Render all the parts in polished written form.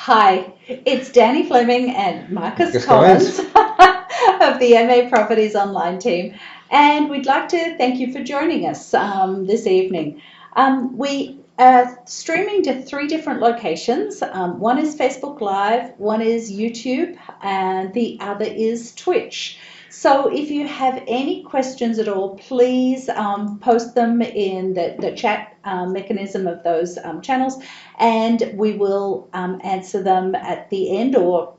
Hi, it's Danny Fleming and Marcus Marcus Collins Collins. of the MA Properties Online team, and we'd like to thank you for joining us this evening. We are streaming to three different locations. One is Facebook Live, one is YouTube, and the other is Twitch. So if you have any questions at all, please post them in the chat mechanism of those channels, and we will answer them at the end or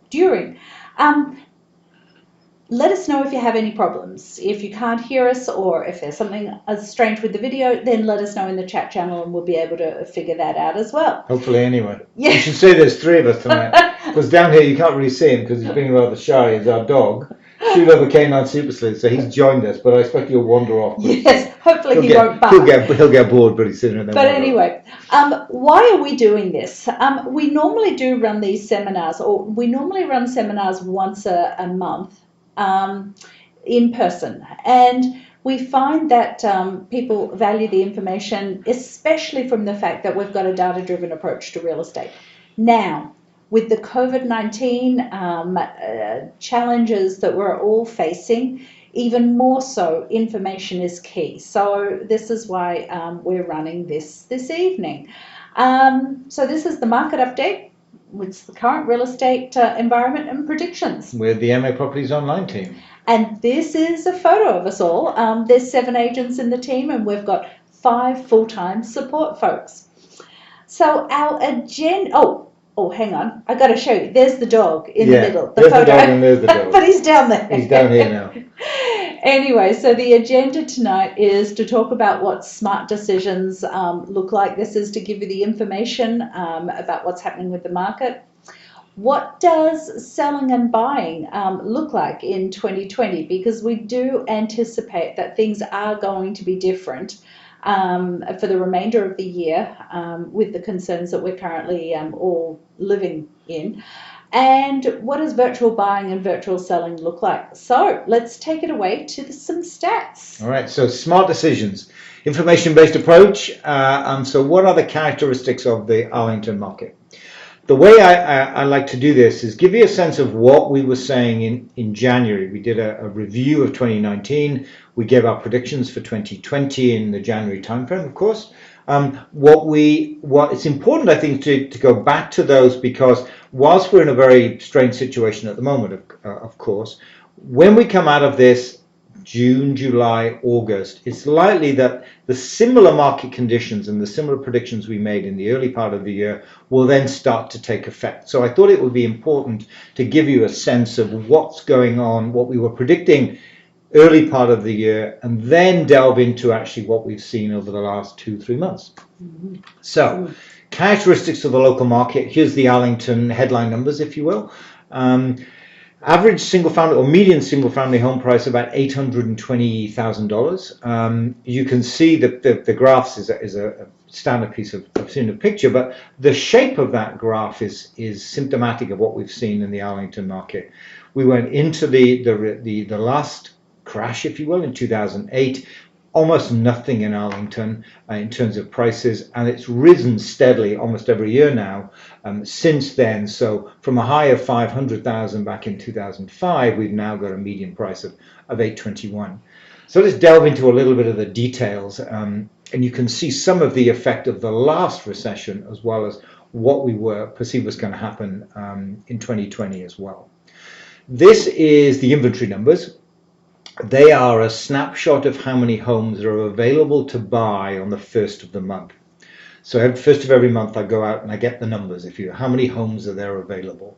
during. Let us know if you have any problems. If you can't hear us or if there's something strange with the video, then let us know in the chat channel and we'll be able to figure that out as well. Hopefully, anyway. Yeah. You should say there's three of us tonight. Because down here you can't really see him because he's being rather shy. He's our dog. Shoot Canine Super Sleuth, so he's joined us, but I expect he'll wander off. Yes, hopefully he won't bark. He'll get bored pretty soon. And then but anyway, why are we doing this? We normally do run these seminars, or we normally run seminars once a month in person. And we find that people value the information, especially from the fact that we've got a data-driven approach to real estate. Now, with the COVID-19 challenges that we're all facing, even more so, information is key. So this is why we're running this evening. So this is the market update. It's the current real estate environment and predictions. We're the MA Properties Online team. And this is a photo of us all. There's 7 agents in the team and we've got 5 full-time support folks. So our agenda... Oh, hang on. I got to show you. There's the dog in the middle. There's the dog and there's the dog. But he's down there. He's down here now. Anyway, so the agenda tonight is to talk about what smart decisions look like. This is to give you the information about what's happening with the market. What does selling and buying look like in 2020? Because we do anticipate that things are going to be different for the remainder of the year with the concerns that we're currently all living in. And what does virtual buying and virtual selling look like? So let's take it away to some stats. All right, so smart decisions, information-based approach. So what are the characteristics of the Arlington market? The way I like to do this is give you a sense of what we were saying in January. We did a review of 2019. We gave our predictions for 2020 in the January timeframe, of course. What it's important, I think, to go back to those, because whilst we're in a very strange situation at the moment, of course, when we come out of this June, July, August, it's likely that the similar market conditions and the similar predictions we made in the early part of the year will then start to take effect. So I thought it would be important to give you a sense of what's going on, what we were predicting early part of the year, and then delve into actually what we've seen over the last 2-3 months. Mm-hmm. So, characteristics of the local market. Here's the Arlington headline numbers, if you will. Average single-family or median single-family home price about $820,000. You can see that the graphs is a standard piece of I've seen a picture, but the shape of that graph is symptomatic of what we've seen in the Arlington market. We went into the last crash, if you will, in 2008. Almost nothing in Arlington in terms of prices, and it's risen steadily almost every year now since then. So from a high of 500,000 back in 2005, we've now got a median price of 821. So let's delve into a little bit of the details, and you can see some of the effect of the last recession as well as what we were perceived was going to happen in 2020 as well. This is the inventory numbers. They are a snapshot of how many homes are available to buy on the first of the month. So first of every month I go out and I get the numbers, how many homes are there available.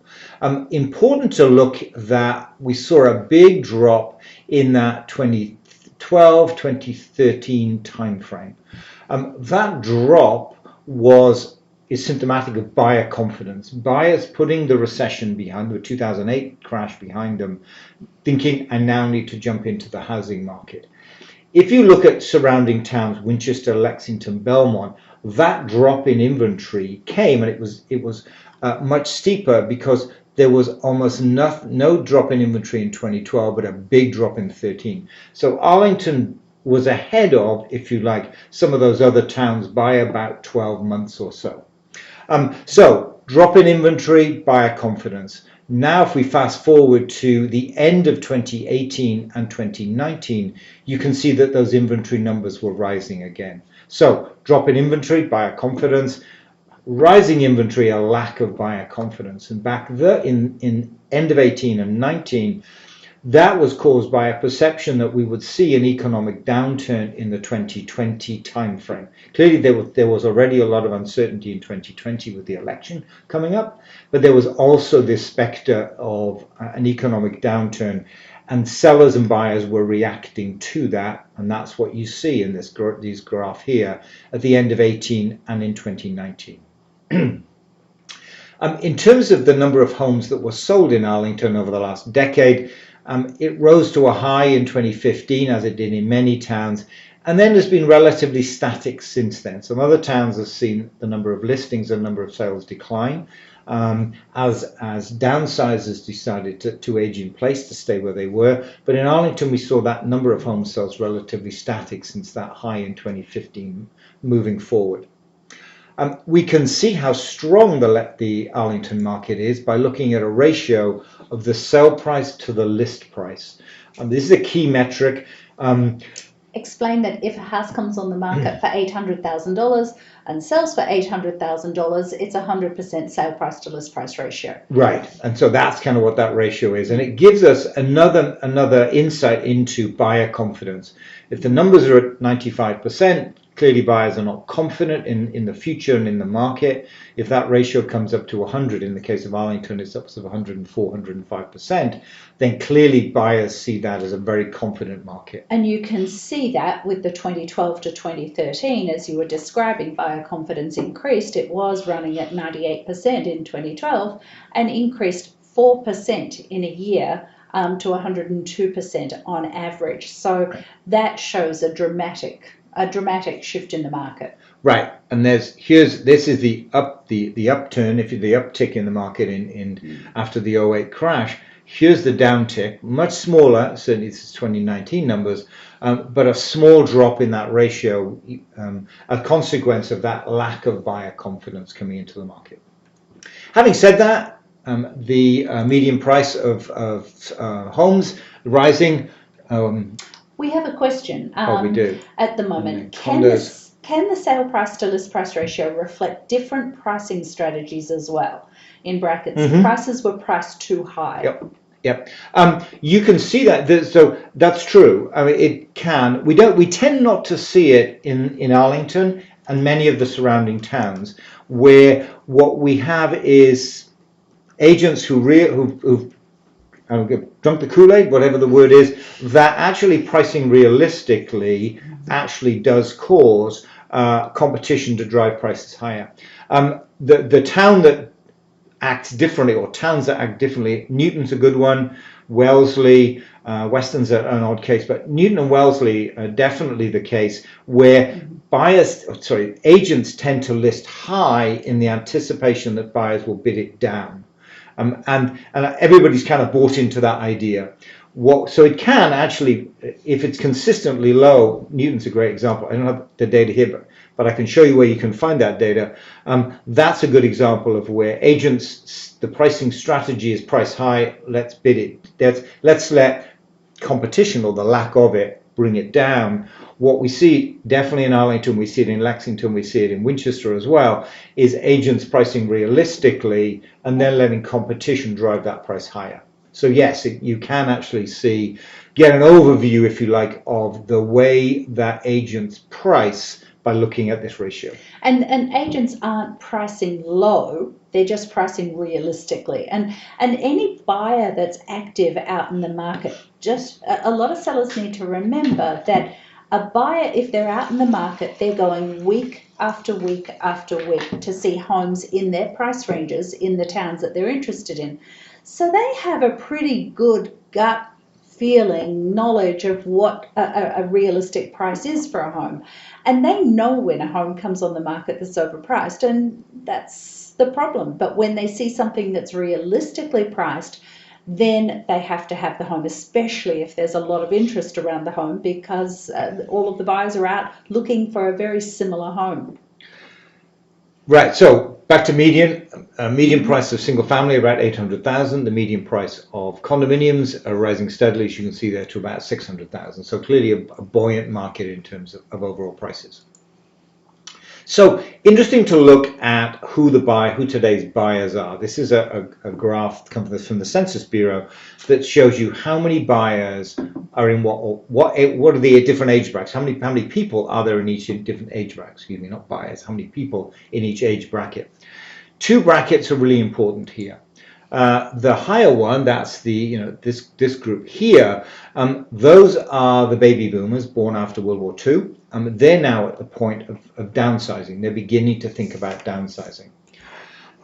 Important to look that we saw a big drop in that 2012, 2013 timeframe. That drop is symptomatic of buyer confidence. Buyers putting the recession behind, the 2008 crash behind them, thinking, I now need to jump into the housing market. If you look at surrounding towns, Winchester, Lexington, Belmont, that drop in inventory came, and it was much steeper because there was almost no drop in inventory in 2012, but a big drop in 2013. So Arlington was ahead of, if you like, some of those other towns by about 12 months or so. So drop in inventory, buyer confidence. Now, if we fast forward to the end of 2018 and 2019, you can see that those inventory numbers were rising again. So, drop in inventory, buyer confidence, rising inventory, a lack of buyer confidence. And back in end of 18 and 19, that was caused by a perception that we would see an economic downturn in the 2020 timeframe. Clearly, there was already a lot of uncertainty in 2020 with the election coming up, but there was also this specter of an economic downturn, and sellers and buyers were reacting to that, and that's what you see in this graph here at the end of 18 and in 2019. In terms of the number of homes that were sold in Arlington over the last decade, it rose to a high in 2015, as it did in many towns, and then has been relatively static since then. Some other towns have seen the number of listings and number of sales decline as downsizers decided to age in place, to stay where they were. But in Arlington, we saw that number of home sales relatively static since that high in 2015 moving forward. We can see how strong the Arlington market is by looking at a ratio of the sale price to the list price. This is a key metric. Explain that if a house comes on the market for $800,000 and sells for $800,000, it's 100% sale price to list price ratio. Right, and so that's kind of what that ratio is, and it gives us another insight into buyer confidence. If the numbers are at 95%, clearly buyers are not confident in the future and in the market. If that ratio comes up to 100, in the case of Arlington, it's up to 104, 105%, then clearly buyers see that as a very confident market. And you can see that with the 2012 to 2013, as you were describing, buyer confidence increased. It was running at 98% in 2012 and increased 4% in a year to 102% on average. So that shows a dramatic shift in the market. Right, and this is the upturn, if the uptick in the market in after the 08 crash. Here's the downtick, much smaller, certainly this is 2019 numbers, but a small drop in that ratio, a consequence of that lack of buyer confidence coming into the market. Having said that, the median price of homes rising. We have a question We do. at the moment. Can the sale price to list price ratio reflect different pricing strategies as well? In brackets, prices were priced too high. Yep. You can see that. So that's true. I mean, it can. We tend not to see it in Arlington and many of the surrounding towns, where what we have is agents who've drunk the Kool-Aid, whatever the word is, that actually pricing realistically actually does cause competition to drive prices higher. The town that acts differently, or towns that act differently, Newton's a good one, Wellesley, Weston's an odd case, but Newton and Wellesley are definitely the case where agents tend to list high in the anticipation that buyers will bid it down. And everybody's kind of bought into that idea. So it can actually, if it's consistently low, Newton's a great example. I don't have the data here, but I can show you where you can find that data. That's a good example of where agents, the pricing strategy is price high, let's bid it. Let's let competition, or the lack of it, bring it down. What we see definitely in Arlington, we see it in Lexington, we see it in Winchester as well, is agents pricing realistically and then letting competition drive that price higher. So yes, you can actually get an overview, if you like, of the way that agents price by looking at this ratio. And agents aren't pricing low, they're just pricing realistically. And any buyer that's active out in the market, just a lot of sellers need to remember that a buyer, if they're out in the market, they're going week after week after week to see homes in their price ranges in the towns that they're interested in. So they have a pretty good gut feeling, knowledge of what a realistic price is for a home. And they know when a home comes on the market that's overpriced, and that's the problem. But when they see something that's realistically priced, then they have to have the home, especially if there's a lot of interest around the home, because all of the buyers are out looking for a very similar home. Right, so back to median. median price of single family about 800,000. The median price of condominiums are rising steadily, as you can see there, to about 600,000. So clearly a buoyant market in terms of overall prices. So interesting to look at who today's buyers are. This is a graph comes from the Census Bureau that shows you how many buyers are in what are the different age brackets. How many people are there in each different age bracket? Excuse me, not buyers. How many people in each age bracket? Two brackets are really important here. The higher one, that's this group here. Those are the baby boomers born after World War II. They're now at the point of downsizing. They're beginning to think about downsizing.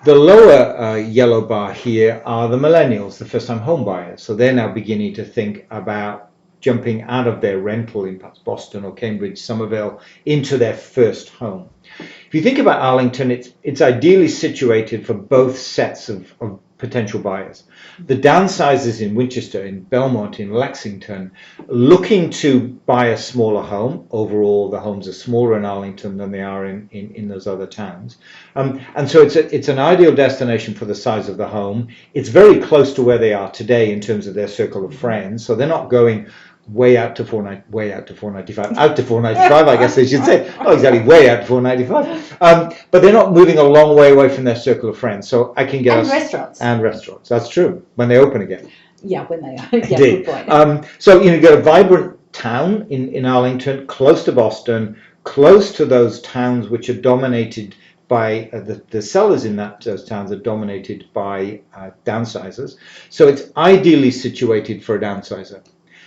The lower yellow bar here are the millennials, the first-time home buyers. So they're now beginning to think about jumping out of their rental in perhaps Boston or Cambridge, Somerville, into their first home. If you think about Arlington, it's ideally situated for both sets of potential buyers. The downsizers in Winchester, in Belmont, in Lexington, looking to buy a smaller home. Overall, the homes are smaller in Arlington than they are in those other towns. And so it's an ideal destination for the size of the home. It's very close to where they are today in terms of their circle of friends. So they're not going out to 495, I guess they should say. Not exactly way out to 495. But they're not moving a long way away from their circle of friends. So I can get restaurants. That's true. When they open again. Yeah, when they are. Yeah, good point. So you get a vibrant town in Arlington, close to Boston, close to those towns which are dominated by the sellers in those towns are dominated by downsizers. So it's ideally situated for a downsizer.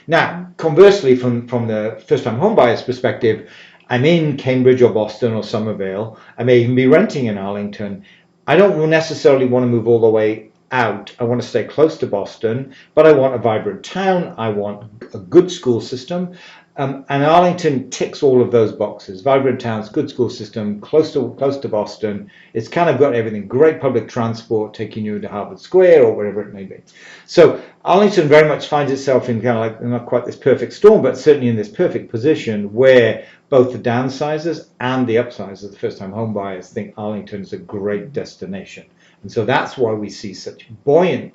Now, conversely, from the first-time home buyer's perspective, I'm in Cambridge or Boston or Somerville. I may even be renting in Arlington. I don't necessarily want to move all the way out. I want to stay close to Boston, but I want a vibrant town. I want a good school system. And Arlington ticks all of those boxes. Vibrant towns, good school system, close to Boston. It's kind of got everything. Great public transport taking you to Harvard Square or wherever it may be. So Arlington very much finds itself in kind of like, not quite this perfect storm, but certainly in this perfect position where both the downsizers and the upsizers, the first-time home buyers, think Arlington is a great destination. And so that's why we see such buoyant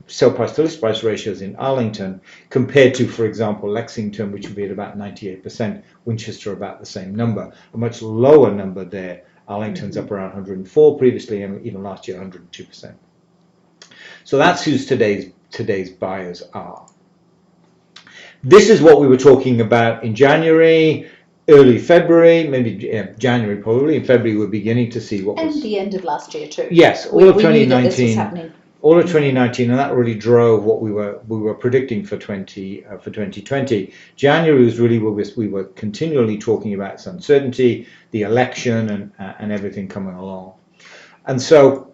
sale price to list price ratios in Arlington compared to, for example, Lexington, which would be at about 98%, Winchester about the same number, a much lower number there. Arlington's up around 104 previously, and even last year 102%. So that's who today's buyers are. This is what we were talking about in January, early February, maybe January probably. In February we're beginning to see what was... And the end of last year too. Yes, all of 2019. Knew that this was happening. All of 2019, and that really drove what we were predicting for 2020. January was really where we were continually talking about its uncertainty, the election, and everything coming along. And so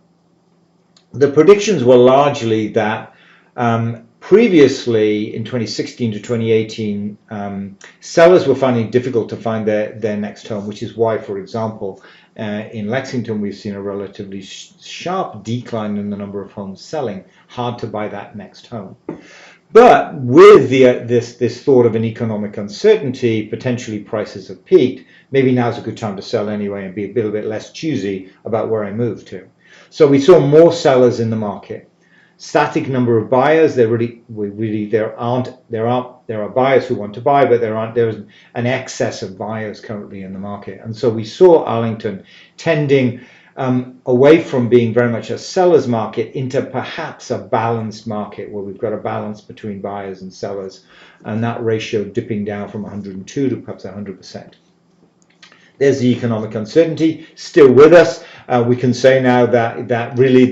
the predictions were largely that previously in 2016 to 2018, sellers were finding it difficult to find their next home, which is why, for example, in Lexington, we've seen a relatively sharp decline in the number of homes selling. Hard to buy that next home. But with this thought of an economic uncertainty, potentially prices have peaked. Maybe now's a good time to sell anyway and be a little bit less choosy about where I move to. So we saw more sellers in the market. Static number of buyers. There are buyers who want to buy, but there's an excess of buyers currently in the market. And so we saw Arlington tending away from being very much a seller's market into perhaps a balanced market where we've got a balance between buyers and sellers, and that ratio dipping down from 102 to perhaps 100%. There's the economic uncertainty still with us. We can say now that really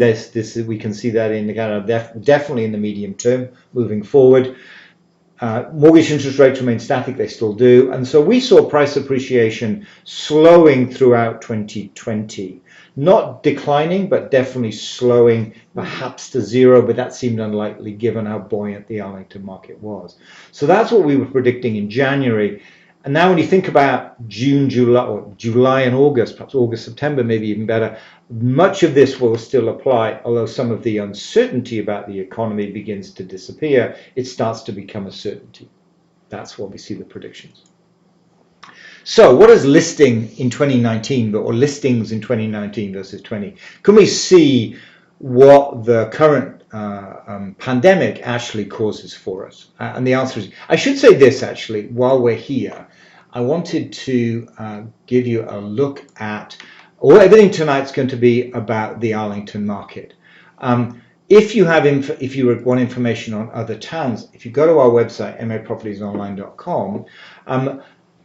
we can see that in the kind of definitely in the medium term moving forward. Mortgage interest rates remain static, they still do, and so we saw price appreciation slowing throughout 2020. Not declining, but definitely slowing, perhaps to zero, but that seemed unlikely given how buoyant the Arlington market was. So that's what we were predicting in January. And now when you think about June, July and August, perhaps August, September, maybe even better, much of this will still apply, although some of the uncertainty about the economy begins to disappear, it starts to become a certainty. That's what we see the predictions. So what is listing in 2019 or listings in 2019 versus 20? Can we see what the current pandemic actually causes for us? And the answer is, I should say this actually, while we're here, I wanted to give you a look at, everything tonight's going to be about the Arlington market. If you want information on other towns, if you go to our website, mapropertiesonline.com,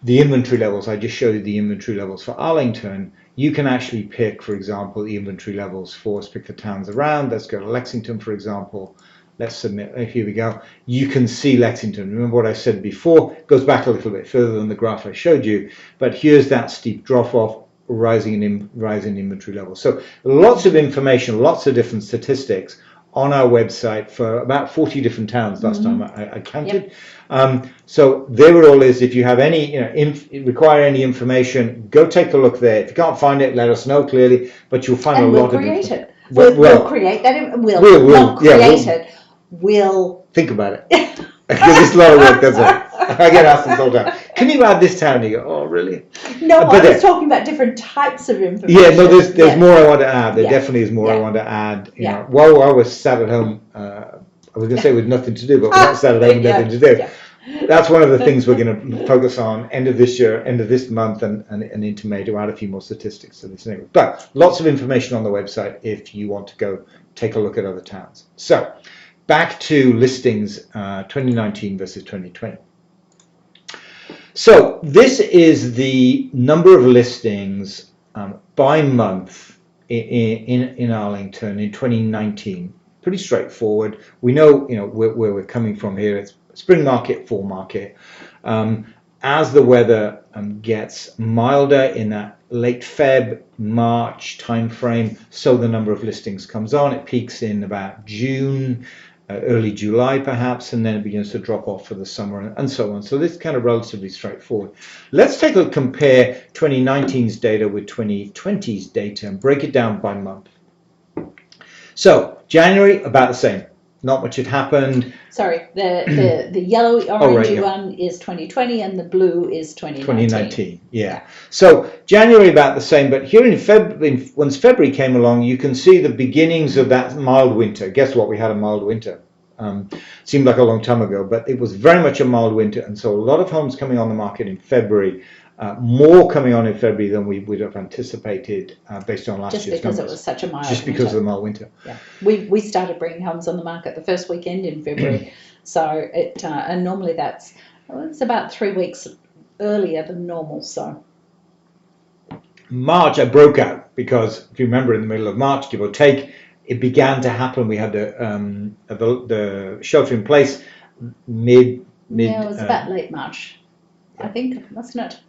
the inventory levels, I just showed you the inventory levels for Arlington. You can actually pick, for example, the inventory levels let's pick the towns around. Let's go to Lexington, for example. Let's submit, here we go. You can see Lexington. Remember what I said before? It goes back a little bit further than the graph I showed you, but here's that steep drop off, rising inventory levels. So lots of information, lots of different statistics on our website for about 40 different towns last time I counted. Yep. So there it all is. If you have any, require any information, go take a look there. If you can't find it, let us know clearly, but you'll find a lot of information. We'll create that. We'll not create it. We'll think about it. Because it's a lot of work, doesn't it? I get asked this all the time. Can you add this town? And you go, oh, really? No, I was talking about different types of information. Yeah, no, there's more I want to add. There definitely is more I want to add. You know, while I was sat at home, I was going to say with nothing to do, but we're not sat at home with nothing to do. Yeah. That's one of the things we're going to focus on end of this year, end of this month, and into May to add a few more statistics to this. But lots of information on the website if you want to go take a look at other towns. So back to listings 2019 versus 2020. So this is the number of listings by month in Arlington in 2019. Pretty straightforward. We know, where we're coming from here. It's spring market, fall market. As the weather gets milder in that late Feb, March timeframe, so the number of listings comes on. It peaks in about June, early July perhaps, and then it begins to drop off for the summer and so on. So this is kind of relatively straightforward. Let's take a look, compare 2019's data with 2020's data and break it down by month. So January, about the same. Not much had happened. Sorry, the yellow orangey one is 2020 and the blue is 2019. Yeah. So January about the same, but here once February came along, you can see the beginnings of that mild winter. Guess what? We had a mild winter. Seemed like a long time ago, but it was very much a mild winter, and so a lot of homes coming on the market in February. More coming on in February than we would have anticipated based on last year's numbers. Just because it was such a mild winter. Just because of the mild winter. Yeah, we started bringing homes on the market the first weekend in February, so it and normally it's about 3 weeks earlier than normal. So March I broke out because if you remember in the middle of March, give or take, it began to happen. We had the shelter in place mid. Yeah, it was about late March, I think, wasn't it?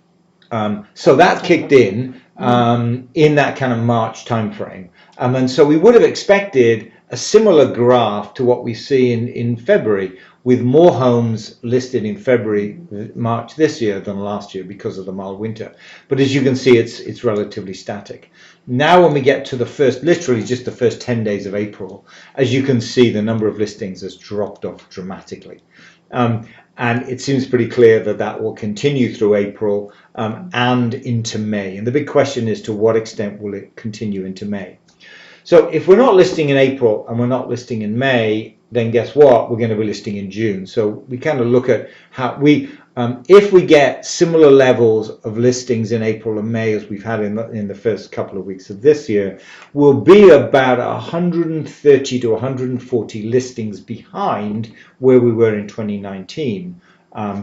So that kicked in that kind of March timeframe. And so we would have expected a similar graph to what we see in February, with more homes listed in February, March this year than last year because of the mild winter. But as you can see, it's relatively static. Now when we get to literally just the first 10 days of April, as you can see, the number of listings has dropped off dramatically. And it seems pretty clear that will continue through April and into May. And the big question is, to what extent will it continue into May? So if we're not listing in April and we're not listing in May, then guess what? We're going to be listing in June. So we kind of look at how if we get similar levels of listings in April and May as we've had in the first couple of weeks of this year, we'll be about 130 to 140 listings behind where we were in 2019,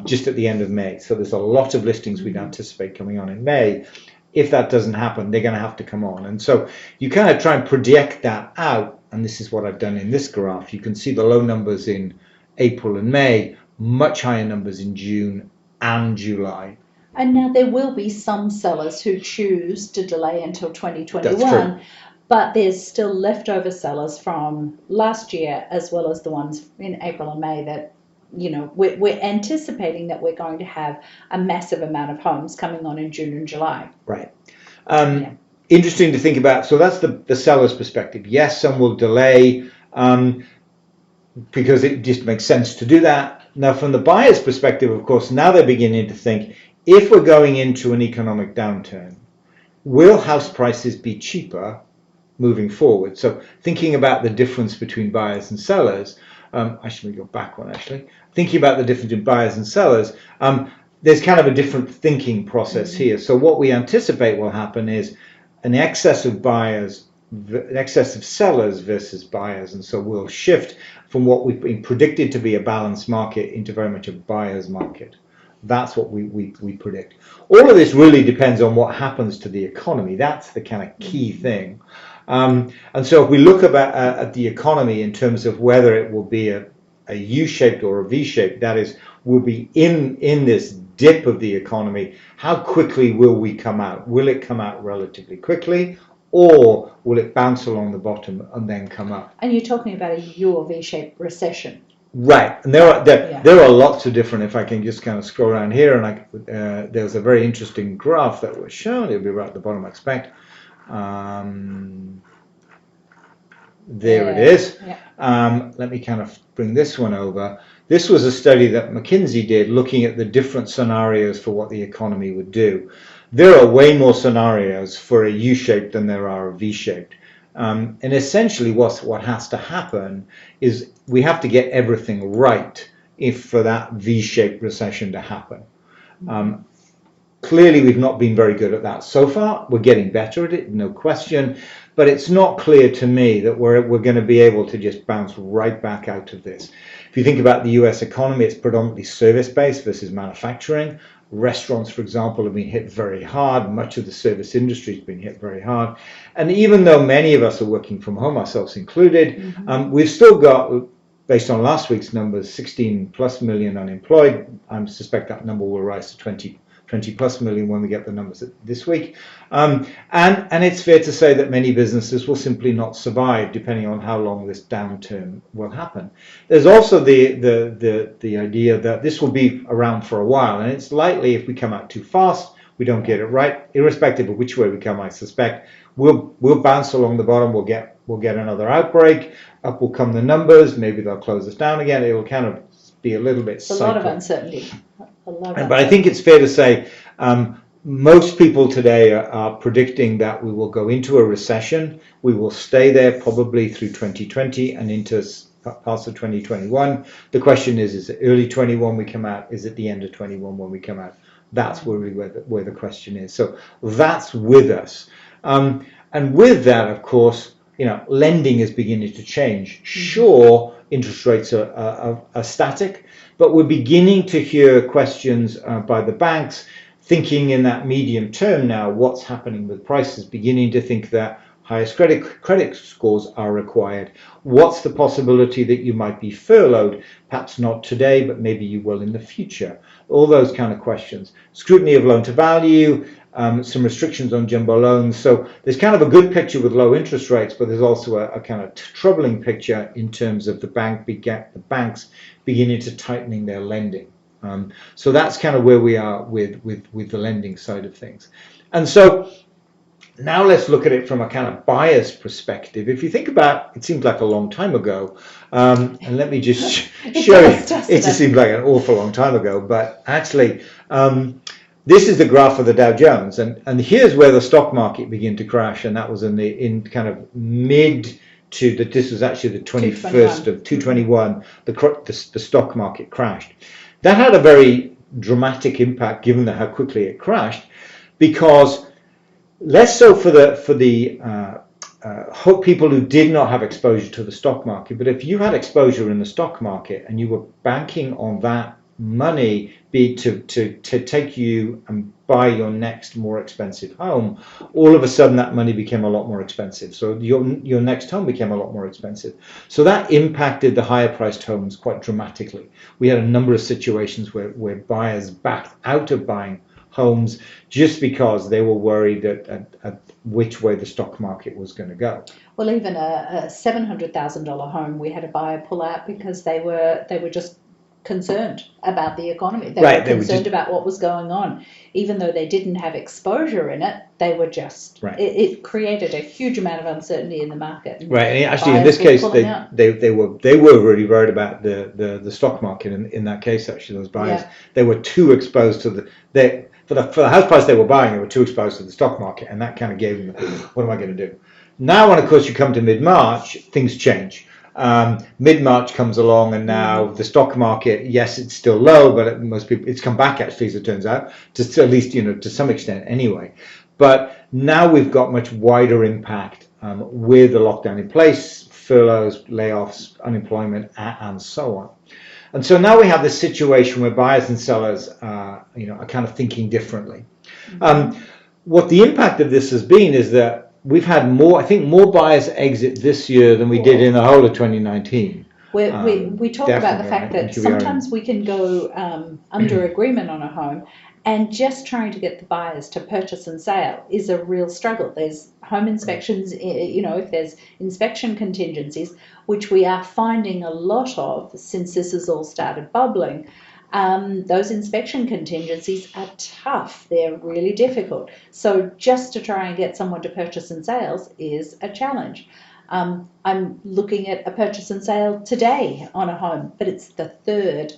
just at the end of May. So there's a lot of listings we'd anticipate coming on in May. If that doesn't happen, they're going to have to come on. And so you kind of try and project that out. And this is what I've done in this graph. You can see the low numbers in April and May, much higher numbers in June and July. And now there will be some sellers who choose to delay until 2021. That's true. But there's still leftover sellers from last year, as well as the ones in April and May that, we're anticipating that we're going to have a massive amount of homes coming on in June and July. Right. Interesting to think about. So that's the seller's perspective. Yes, some will delay because it just makes sense to do that. Now, from the buyer's perspective, of course, now they're beginning to think, if we're going into an economic downturn, will house prices be cheaper moving forward? So thinking about the difference between buyers and sellers, actually go back one actually, thinking about the difference in buyers and sellers, there's kind of a different thinking process here. So what we anticipate will happen is an excess of sellers versus buyers, and so we'll shift from what we've been predicted to be a balanced market into very much a buyer's market. That's what we predict. All of this really depends on what happens to the economy. That's the kind of key thing. And so if we look at the economy in terms of whether it will be a U-shaped or a V-shaped, that is, we'll be in this dip of the economy, how quickly will we come out? Will it come out relatively quickly, or will it bounce along the bottom and then come up? And you're talking about a U or V-shaped recession. Right, and there are lots of different. If I can just kind of scroll around here, and there's a very interesting graph that was shown. It'll be right at the bottom, I expect. There it is. Yeah. Let me kind of bring this one over. This was a study that McKinsey did, looking at the different scenarios for what the economy would do. There are way more scenarios for a U-shaped than there are a V-shaped. And essentially what has to happen is we have to get everything right for that V-shaped recession to happen. Clearly, we've not been very good at that so far. We're getting better at it, no question. But it's not clear to me that we're going to be able to just bounce right back out of this. If you think about the US economy, it's predominantly service-based versus manufacturing. Restaurants, for example, have been hit very hard. Much of the service industry has been hit very hard. And even though many of us are working from home, ourselves included, we've still got, based on last week's numbers, 16 plus million unemployed. I suspect that number will rise to 20 plus million when we get the numbers this week. And it's fair to say that many businesses will simply not survive depending on how long this downturn will happen. There's also the idea that this will be around for a while, and it's likely if we come out too fast, we don't get it right, irrespective of which way we come, I suspect, we'll bounce along the bottom, we'll get another outbreak, up will come the numbers, maybe they'll close us down again, it'll kind of be a little bit cyclical. A lot of uncertainty. But I think it's fair to say most people today are predicting that we will go into a recession. We will stay there probably through 2020 and into parts of 2021. The question is it early 21 we come out? Is it the end of 21 when we come out? That's really where the question is. So that's with us. And with that, of course, lending is beginning to change. Sure, interest rates are static, but we're beginning to hear questions by the banks thinking in that medium term now, what's happening with prices, beginning to think that highest credit scores are required. What's the possibility that you might be furloughed? Perhaps not today, but maybe you will in the future. All those kind of questions. Scrutiny of loan to value, some restrictions on jumbo loans. So there's kind of a good picture with low interest rates, but there's also a kind of troubling picture in terms of the banks beginning to tightening their lending. So that's kind of where we are with the lending side of things. And so now let's look at it from a kind of buyer's perspective. If you think about, it seems like a long time ago, and let me just show you, it just seems like an awful long time ago, but actually, this is the graph of the Dow Jones, and here's where the stock market began to crash, and that was in kind of mid to this was actually the 21st of 221. The stock market crashed. That had a very dramatic impact, given how quickly it crashed, because less so for the people who did not have exposure to the stock market, but if you had exposure in the stock market and you were banking on that money to take you and buy your next more expensive home, all of a sudden that money became a lot more expensive. So your next home became a lot more expensive. So that impacted the higher priced homes quite dramatically. We had a number of situations where buyers backed out of buying homes just because they were worried at which way the stock market was going to go. Well, even a $700,000 home, we had a buyer pull out because they were just concerned about the economy. They Right, were they were concerned just- about what was going on. Even though they didn't have exposure in it, they were just, Right. it created a huge amount of uncertainty in the market. And Right, and actually in buyers this were case, pulling out. they were really worried about the stock market. In that case, actually, those buyers, Yeah. they were too exposed to for the house price they were buying, they were too exposed to the stock market, and that kind of gave them, what am I going to do? Now, when of course you come to mid-March, things change. Mid-March comes along, and now the stock market, yes, it's still low, but most people, it's come back actually, as it turns out, to at least, to some extent anyway. But now we've got much wider impact with the lockdown in place, furloughs, layoffs, unemployment, and so on. And so now we have this situation where buyers and sellers, are kind of thinking differently. What the impact of this has been is that we've had more buyers exit this year than we did in the whole of 2019. We talk about the fact that Here we are sometimes we can go under agreement on a home, and just trying to get the buyers to purchase and sale is a real struggle. There's home inspections, if there's inspection contingencies, which we are finding a lot of since this has all started bubbling. Those inspection contingencies are tough. They're really difficult. So just to try and get someone to purchase and sales is a challenge. I'm looking at a purchase and sale today on a home, but it's the third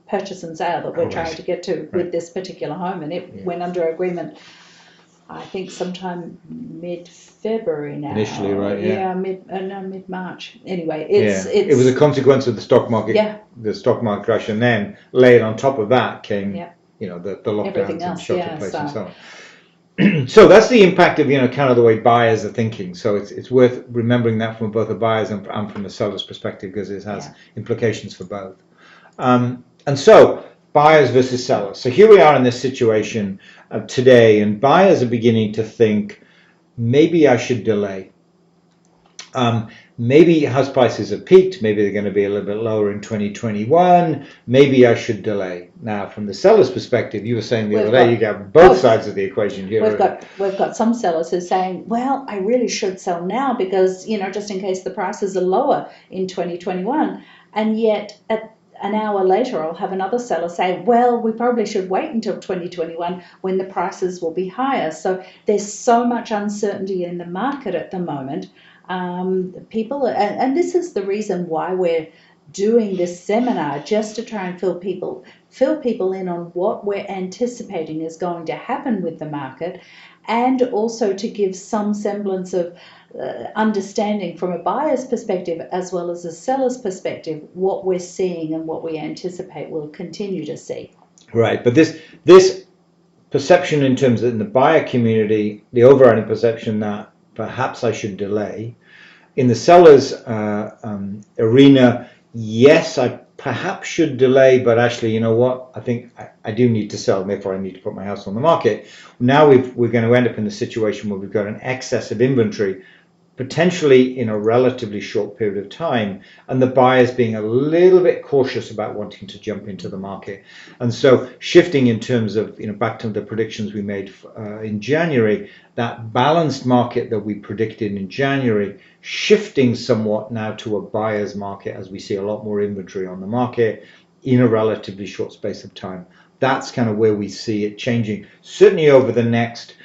purchase and sale that we're trying to get to with this particular home, and it went under agreement, I think, sometime mid-February now. Initially, right? Yeah, mid-March. Anyway, it was a consequence of the stock market. Yeah. The stock market crash, and then layered on top of that came, the lockdowns Everything and else, shelter in place and so. so on. So that's the impact of kind of the way buyers are thinking. So it's worth remembering that from both a buyer's and from a seller's perspective, because it has implications for both. And so buyers versus sellers. So here we are in this situation today, and buyers are beginning to think, maybe I should delay. Maybe house prices have peaked. Maybe they're going to be a little bit lower in 2021. Maybe I should delay. Now, from the seller's perspective, you were saying the other day, you got both sides of the equation here. We've got some sellers who are saying, well, I really should sell now because, just in case the prices are lower in 2021. And yet, an hour later, I'll have another seller say, well, we probably should wait until 2021 when the prices will be higher. So there's so much uncertainty in the market at the moment. People, and this is the reason why we're doing this seminar, just to try and fill people in on what we're anticipating is going to happen with the market, and also to give some semblance of understanding from a buyer's perspective as well as a seller's perspective what we're seeing and what we anticipate we'll continue to see. Right, but this perception in terms of in the buyer community, the overriding perception that perhaps I should delay. In the seller's arena, yes, I perhaps should delay, but actually, you know what? I think I do need to sell, and therefore I need to put my house on the market. Now we're going to end up in a situation where we've got an excess of inventory, potentially in a relatively short period of time, and the buyers being a little bit cautious about wanting to jump into the market. And so shifting in terms of, back to the predictions we made in January, that balanced market that we predicted in January, shifting somewhat now to a buyer's market as we see a lot more inventory on the market in a relatively short space of time. That's kind of where we see it changing, certainly over the next,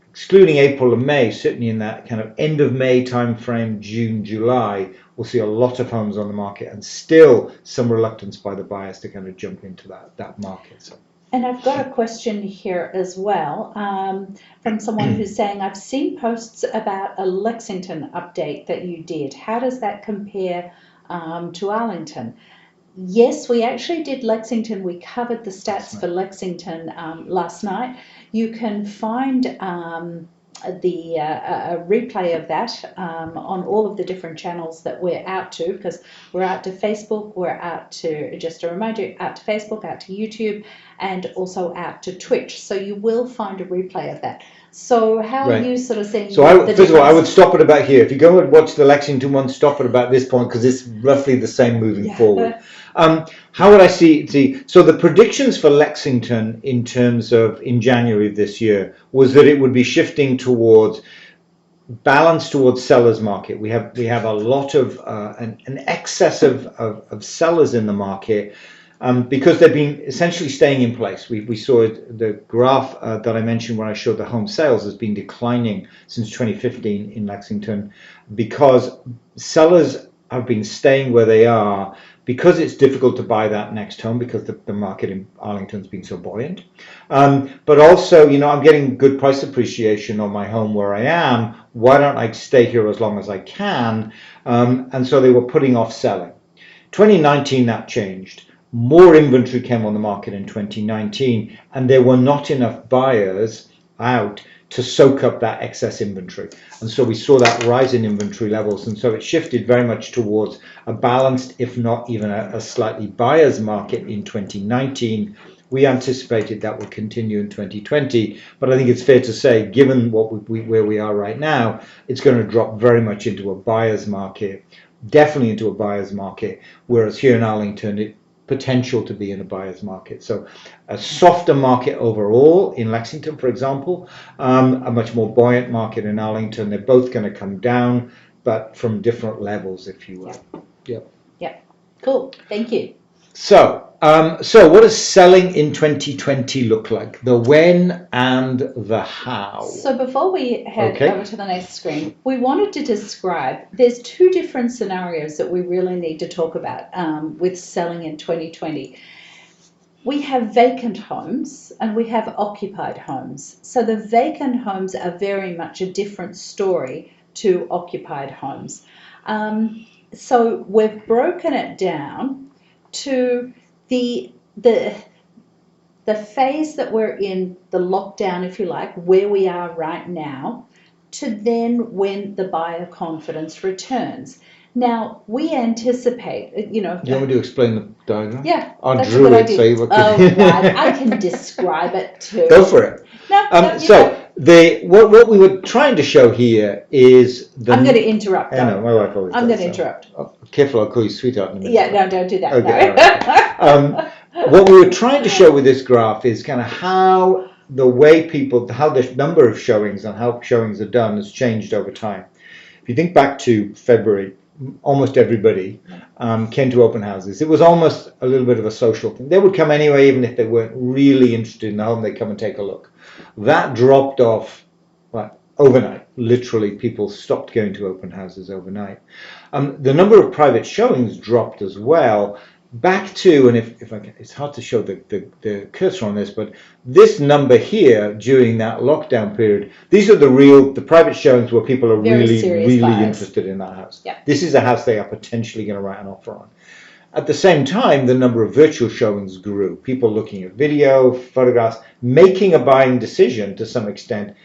excluding April and May, certainly in that kind of end of May timeframe, June, July, we'll see a lot of homes on the market and still some reluctance by the buyers to kind of jump into that market. So. And I've got a question here as well from someone who's saying, I've seen posts about a Lexington update that you did. How does that compare to Arlington? Yes, we actually did Lexington. We covered the stats for Lexington last night. You can find a replay of that on all of the different channels that we're out to, because we're out to Facebook, we're out to, just to remind you, out to Facebook, out to YouTube, and also out to Twitch. So you will find a replay of that. So how are you sort of seeing first of all, I would stop it about here. If you go and watch the Lexington one, stop at about this point, because it's roughly the same moving forward. How would I see? So the predictions for Lexington in terms of in January of this year was that it would be shifting towards balance towards sellers market. We have a lot of an excess of sellers in the market. because they've been essentially staying in place. We saw the graph that I mentioned when I showed the home sales has been declining since 2015 in Lexington because sellers have been staying where they are because it's difficult to buy that next home because the market in Arlington's been so buoyant. But also, I'm getting good price appreciation on my home where I am. Why don't I stay here as long as I can? And so they were putting off selling. 2019, that changed. More inventory came on the market in 2019, and there were not enough buyers out to soak up that excess inventory. And so we saw that rise in inventory levels. And so it shifted very much towards a balanced, if not even a slightly buyer's market in 2019. We anticipated that would continue in 2020, but I think it's fair to say, given where we are right now, it's going to drop very much into a buyer's market, definitely into a buyer's market, whereas here in Arlington, it potential to be in a buyer's market. So a softer market overall in Lexington, for example, a much more buoyant market in Arlington. They're both going to come down, but from different levels, if you will. Yep. Cool. Thank you. So what does selling in 2020 look like? The when and the how. So before we head over to the next screen, we wanted to describe, there's two different scenarios that we really need to talk about with selling in 2020. We have vacant homes and we have occupied homes. So the vacant homes are very much a different story to occupied homes. So we've broken it down to the phase that we're in, the lockdown, if you like, where we are right now, to then when the buyer confidence returns. Now, we anticipate, You want me to explain the diagram? Yeah, I drew it, so you right, I can describe it too. Go for it. What we were trying to show here is I'm going to interrupt. I know, my wife always does. I'm going to interrupt. Oh, careful, I'll call you sweetheart in a minute. Yeah, no, don't do that. Okay. No. Right. What we were trying to show with this graph is kind of how the number of showings and how showings are done has changed over time. If you think back to February, almost everybody came to open houses. It was almost a little bit of a social thing. They would come anyway, even if they weren't really interested in the home, they'd come and take a look. That dropped off overnight. Literally, people stopped going to open houses overnight. The number of private showings dropped as well. Back to, and if I can, it's hard to show the cursor on this, but this number here during that lockdown period, these are the private showings where people are really interested in that house. Yeah. This is a house they are potentially going to write an offer on. At the same time, the number of virtual showings grew. People looking at video, photographs, making a buying decision to some extent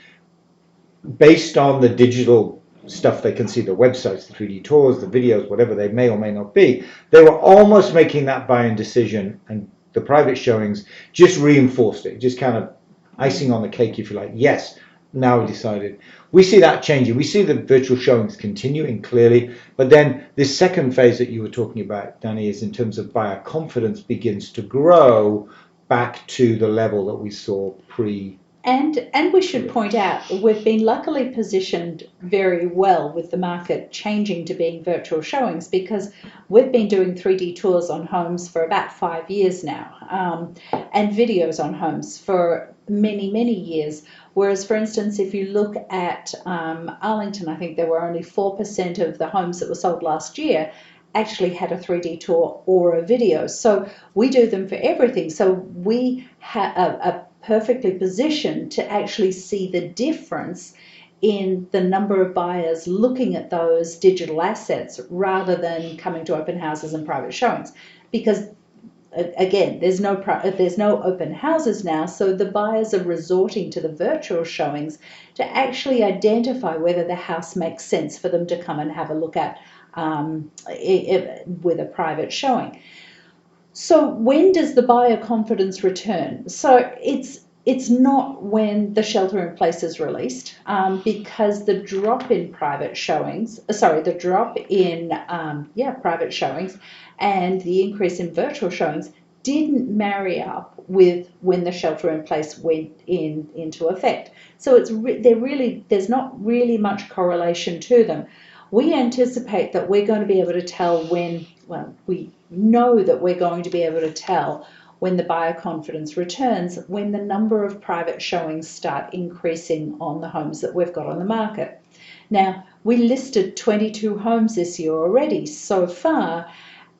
based on the digital stuff they can see, the websites, the 3D tours, the videos, whatever they may or may not be. They were almost making that buying decision, and the private showings just reinforced it, just kind of icing on the cake, if you like. Yes, now we decided. We see that changing. We see the virtual showings continuing clearly, but then this second phase that you were talking about, Danny, is in terms of buyer confidence begins to grow back to the level that we saw pre. And we should point out, we've been luckily positioned very well with the market changing to being virtual showings, because we've been doing 3D tours on homes for about 5 years now, and videos on homes for many, many years. Whereas, for instance, if you look at Arlington, I think there were only 4% of the homes that were sold last year actually had a 3D tour or a video. So we do them for everything. So we are perfectly positioned to actually see the difference in the number of buyers looking at those digital assets rather than coming to open houses and private showings. Because again, there's no open houses now, so the buyers are resorting to the virtual showings to actually identify whether the house makes sense for them to come and have a look at with a private showing. So when does the buyer confidence return? So it's not when the shelter in place is released, because the drop in private showings and the increase in virtual showings didn't marry up with when the shelter in place went into effect. So there's not really much correlation to them. We anticipate that we're going to be able to tell when we know that we're going to be able to tell when the buyer confidence returns, when the number of private showings start increasing on the homes that we've got on the market. Now, we listed 22 homes this year already so far,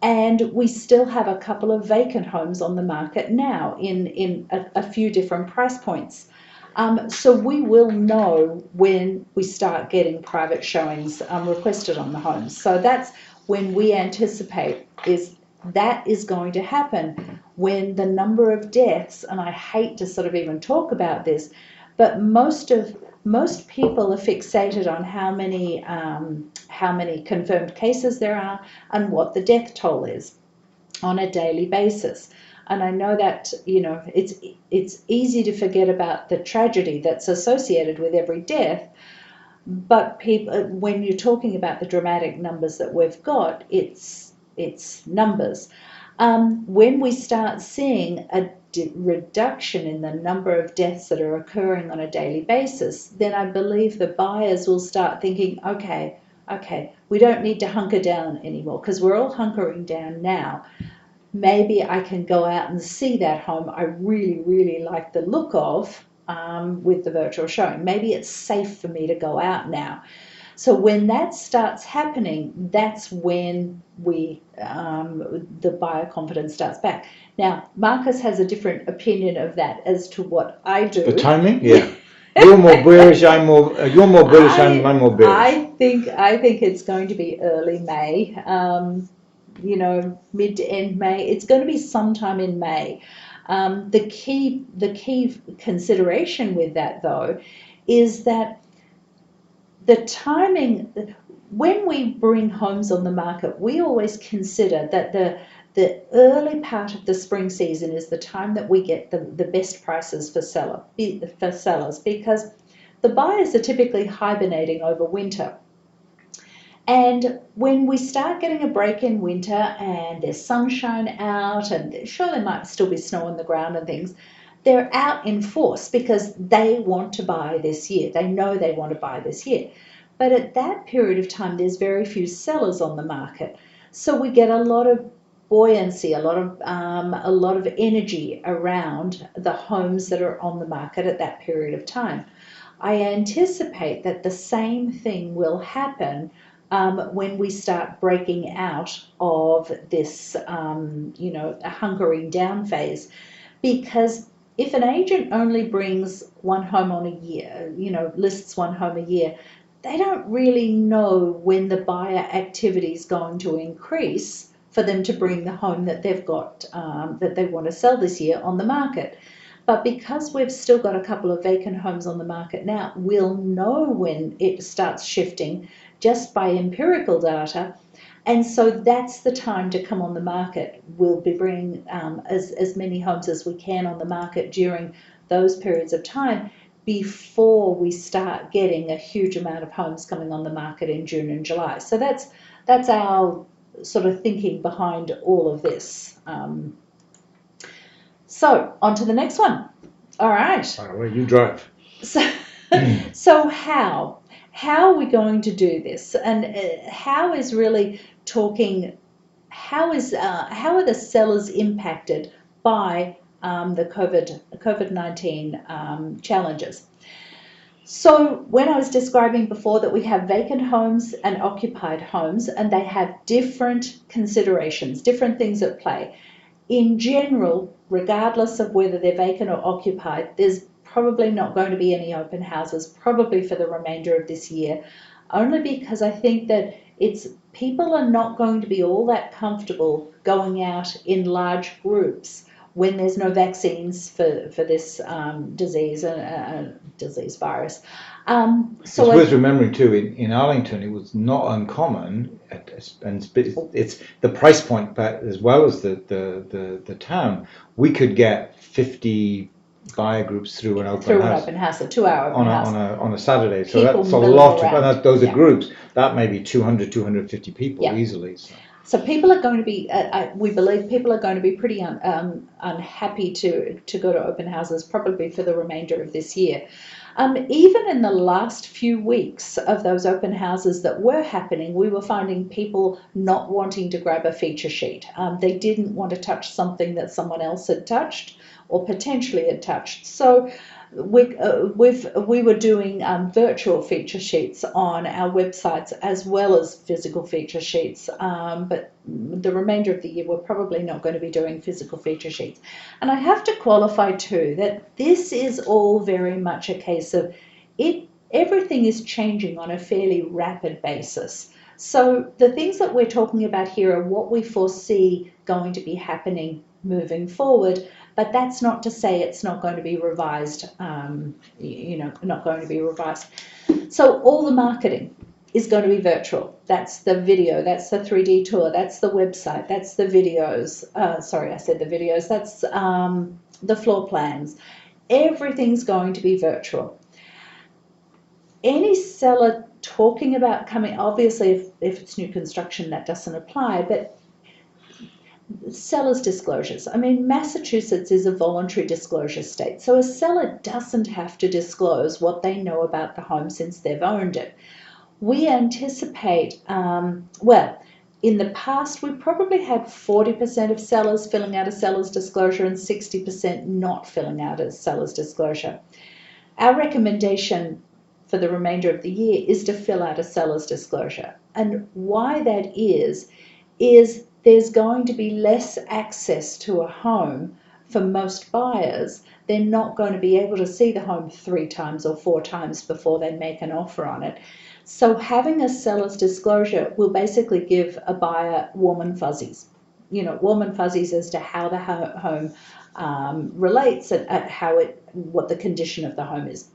and we still have a couple of vacant homes on the market now in a few different price points. So we will know when we start getting private showings requested on the homes. So that's when we anticipate that is going to happen, when the number of deaths, and I hate to sort of even talk about this, but most people are fixated on how many confirmed cases there are and what the death toll is on a daily basis. And I know that, it's easy to forget about the tragedy that's associated with every death, but when you're talking about the dramatic numbers that we've got, it's numbers. When we start seeing a reduction in the number of deaths that are occurring on a daily basis, then I believe the buyers will start thinking, okay, we don't need to hunker down anymore, because we're all hunkering down now. Maybe I can go out and see that home I really, really like the look of with the virtual showing. Maybe it's safe for me to go out now. So when that starts happening, that's when the buyer confidence starts back. Now, Marcus has a different opinion of that as to what I do. The timing, yeah. You're more bearish. I'm more bullish. I'm more bearish. I think it's going to be early May. Mid to end May. It's going to be sometime in May. The key consideration with that, though, is that the timing, when we bring homes on the market, we always consider that the early part of the spring season is the time that we get the best prices for sellers, because the buyers are typically hibernating over winter. And when we start getting a break in winter and there's sunshine out, and sure, there might still be snow on the ground and things, they're out in force because they want to buy this year. They know they want to buy this year. But at that period of time, there's very few sellers on the market. So we get a lot of buoyancy, a lot of energy around the homes that are on the market at that period of time. I anticipate that the same thing will happen when we start breaking out of this, a hunkering down phase, because if an agent only brings one home on a year, lists one home a year, they don't really know when the buyer activity is going to increase for them to bring the home that they've got, that they want to sell this year on the market. But because we've still got a couple of vacant homes on the market now, we'll know when it starts shifting just by empirical data. And so that's the time to come on the market. We'll be bringing as many homes as we can on the market during those periods of time before we start getting a huge amount of homes coming on the market in June and July. So that's our sort of thinking behind all of this. So on to the next one. All right. All right, you drive. So how are we going to do this? And how is really talking, how are the sellers impacted by the COVID-19 challenges? So when I was describing before that we have vacant homes and occupied homes, and they have different considerations, different things at play. In general, regardless of whether they're vacant or occupied, there's probably not going to be any open houses, probably for the remainder of this year, only because I think that people are not going to be all that comfortable going out in large groups when there's no vaccines for this disease virus. It's worth remembering too, in Arlington, it was not uncommon, and it's the price point, but as well as the town, we could get 50 buyer groups through an open house, a 2-hour open house on a Saturday. So people that's a lot, around. and those are groups. That may be 200, 250 people easily. So people are going to be, we believe people are going to be pretty unhappy to go to open houses probably for the remainder of this year. Even in the last few weeks of those open houses that were happening, we were finding people not wanting to grab a feature sheet. They didn't want to touch something that someone else had touched or potentially had touched. So we were doing virtual feature sheets on our websites as well as physical feature sheets, but the remainder of the year we're probably not going to be doing physical feature sheets. And I have to qualify too that this is all very much a case of everything is changing on a fairly rapid basis. So the things that we're talking about here are what we foresee going to be happening moving forward, but that's not to say it's not going to be revised, not going to be revised. So all the marketing is going to be virtual. That's the video, that's the 3D tour, that's the website, that's the videos. Sorry, I said the videos. That's the floor plans. Everything's going to be virtual. Any seller talking about coming, obviously if it's new construction that doesn't apply, but seller's disclosures. I mean, Massachusetts is a voluntary disclosure state, so a seller doesn't have to disclose what they know about the home since they've owned it. We anticipate, in the past, we probably had 40% of sellers filling out a seller's disclosure and 60% not filling out a seller's disclosure. Our recommendation for the remainder of the year is to fill out a seller's disclosure. And why that is there's going to be less access to a home for most buyers. They're not going to be able to see the home 3 times or 4 times before they make an offer on it. So having a seller's disclosure will basically give a buyer warm and fuzzies, warm and fuzzies as to how the home relates and what the condition of the home is.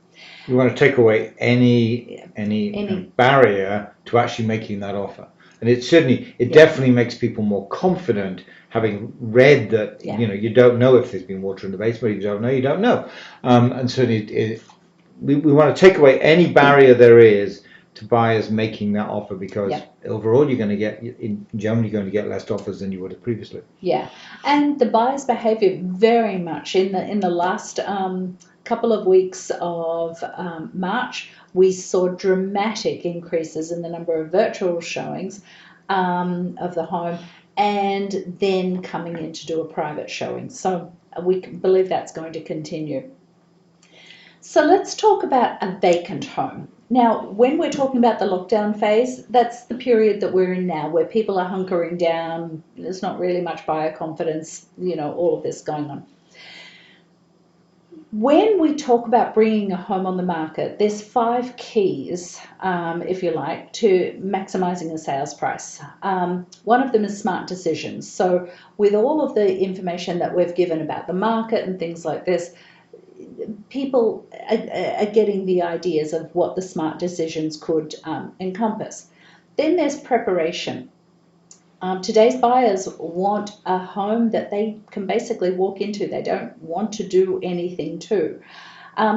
You want to take away any barrier to actually making that offer. And it definitely makes people more confident having read that, you don't know if there's been water in the basement. If you don't know. And certainly we want to take away any barrier there is to buyers making that offer, because overall you're going to get, in Germany, you're going to get less offers than you would have previously. Yeah, and the buyer's behaviour very much in the last couple of weeks of March, we saw dramatic increases in the number of virtual showings of the home, and then coming in to do a private showing. So we believe that's going to continue. So let's talk about a vacant home. Now, when we're talking about the lockdown phase, that's the period that we're in now, where people are hunkering down. There's not really much buyer confidence, all of this going on. When we talk about bringing a home on the market, there's 5 keys, if you like, to maximising a sales price. One of them is smart decisions. So with all of the information that we've given about the market and things like this, people are getting the ideas of what the smart decisions could encompass. Then there's preparation. Today's buyers want a home that they can basically walk into. They don't want to do anything to.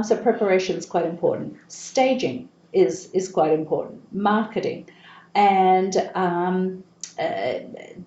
So preparation is quite important. Staging is quite important. Marketing and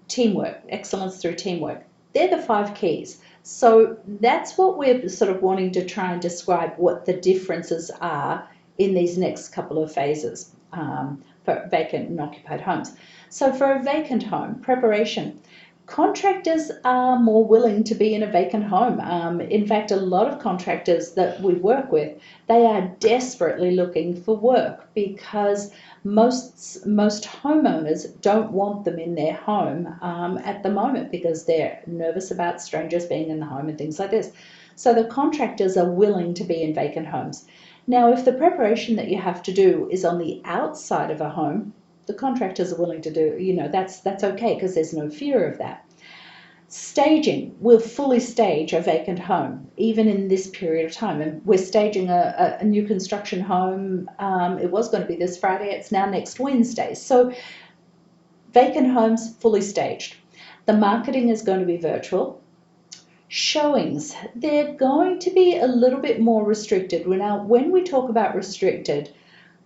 teamwork, excellence through teamwork. They're the 5 keys. So that's what we're sort of wanting to try and describe what the differences are in these next couple of phases for vacant and occupied homes. So for a vacant home, preparation. Contractors are more willing to be in a vacant home. In fact, a lot of contractors that we work with, they are desperately looking for work, because most homeowners don't want them in their home at the moment, because they're nervous about strangers being in the home and things like this. So the contractors are willing to be in vacant homes. Now, if the preparation that you have to do is on the outside of a home, the contractors are willing to do, that's okay, because there's no fear of that. Staging, we'll fully stage a vacant home, even in this period of time. And we're staging a new construction home. It was going to be this Friday. It's now next Wednesday. So vacant homes, fully staged. The marketing is going to be virtual. Showings, they're going to be a little bit more restricted. Now, when we talk about restricted,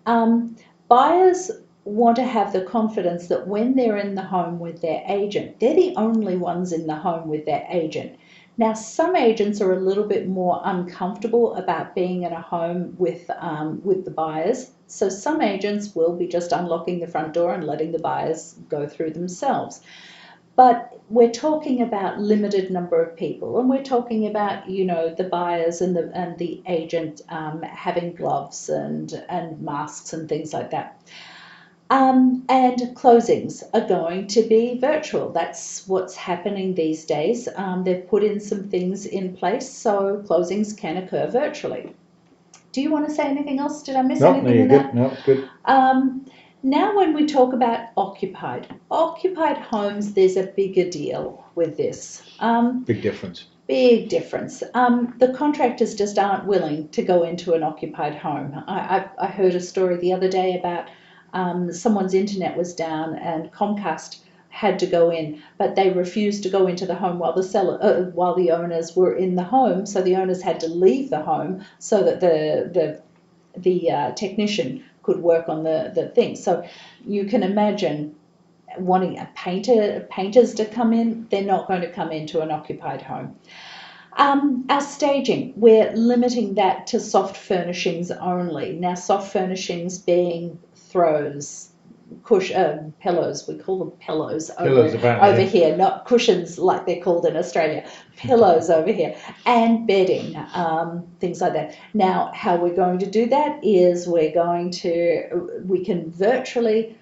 buyers want to have the confidence that when they're in the home with their agent, they're the only ones in the home with their agent. Now, some agents are a little bit more uncomfortable about being in a home with the buyers. So some agents will be just unlocking the front door and letting the buyers go through themselves. But we're talking about limited number of people, and we're talking about, you know, the buyers and the agent having gloves and masks and things like that. And closings are going to be virtual. That's what's happening these days. They've put in some things in place so closings can occur virtually. Do you want to say anything else? Did I miss No, anything you're in good. that? No, good. Now when we talk about occupied homes, there's a bigger deal with this. Big difference. Big difference. The contractors just aren't willing to go into an occupied home. I heard a story the other day about someone's internet was down and Comcast had to go in, but they refused to go into the home while the owners were in the home. So the owners had to leave the home so that the technician could work on the thing. So you can imagine wanting painters to come in. They're not going to come into an occupied home. Our staging, we're limiting that to soft furnishings only. Now, soft furnishings being throws, pillows, we call them pillows over here, not cushions like they're called in Australia, pillows over here, and bedding, things like that. Now, how we're going to do that is we can virtually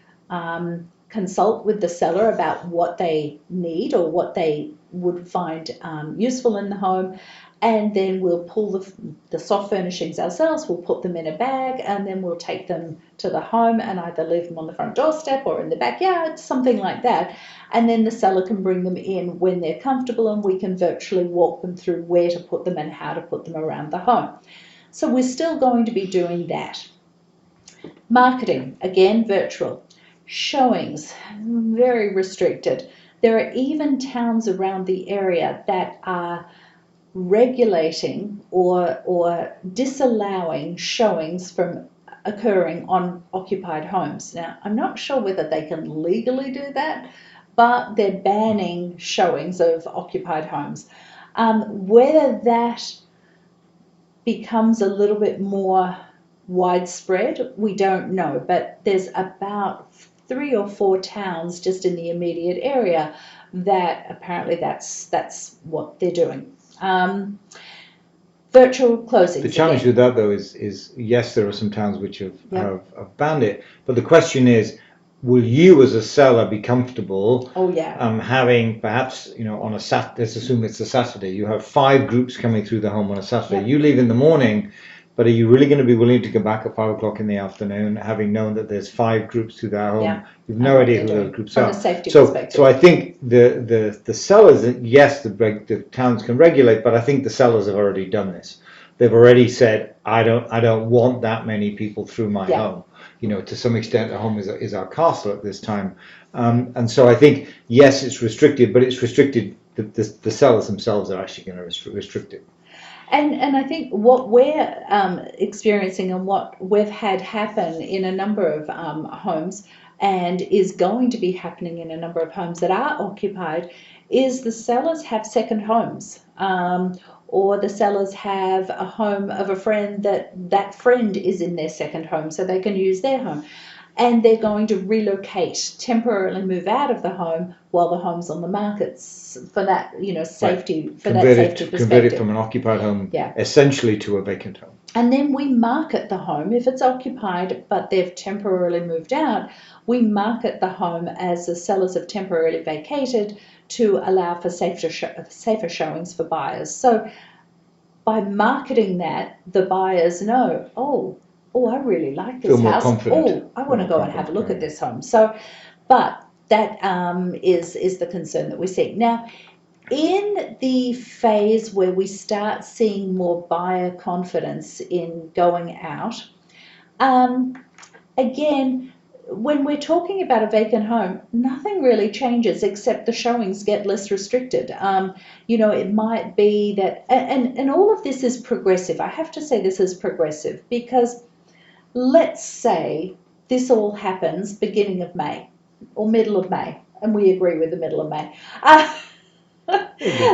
consult with the seller about what they need or what they would find useful in the home, and then we'll pull the soft furnishings ourselves, we'll put them in a bag, and then we'll take them to the home and either leave them on the front doorstep or in the backyard, something like that, and then the seller can bring them in when they're comfortable, and we can virtually walk them through where to put them and how to put them around the home. So we're still going to be doing that. Marketing, again, virtual. Showings, very restricted. There are even towns around the area that are regulating or disallowing showings from occurring on occupied homes. Now, I'm not sure whether they can legally do that, but they're banning showings of occupied homes. Whether that becomes a little bit more widespread, we don't know, but there's about 3 or 4 towns just in the immediate area that apparently that's what they're doing. Virtual closings. The challenge with that, though, is yes, there are some towns which have banned it, but the question is, will you as a seller be comfortable having perhaps, you know, on a Saturday, let's assume it's a Saturday, you have 5 groups coming through the home on a Saturday, you leave in the morning, but are you really going to be willing to come back at 5 o'clock in the afternoon, having known that there's 5 groups through that home? Yeah. You've no idea who those groups are. From a safety perspective. So I think the sellers, yes, the towns can regulate, but I think the sellers have already done this. They've already said, I don't want that many people through my home. You know, to some extent, a home is our castle at this time. And so I think, yes, it's restricted, but it's restricted. The sellers themselves are actually going to restrict it. And I think what we're experiencing and what we've had happen in a number of homes and is going to be happening in a number of homes that are occupied is the sellers have second homes, or the sellers have a home of a friend that friend is in their second home, so they can use their home. And they're going to relocate, temporarily move out of the home while the home's on the market for that, you know, safety, for that safety perspective. Convert it from an occupied home essentially to a vacant home. And then we market the home. If it's occupied but they've temporarily moved out, we market the home as the sellers have temporarily vacated to allow for safer showings for buyers. So by marketing that, the buyers know, oh, I really like this house. Oh, I want to go and have a look at this home. So, but that is the concern that we see. Now, in the phase where we start seeing more buyer confidence in going out, again, when we're talking about a vacant home, nothing really changes except the showings get less restricted. You know, it might be that, and all of this is progressive. I have to say this is progressive because let's say this all happens beginning of May or middle of May, and we agree with the middle of May.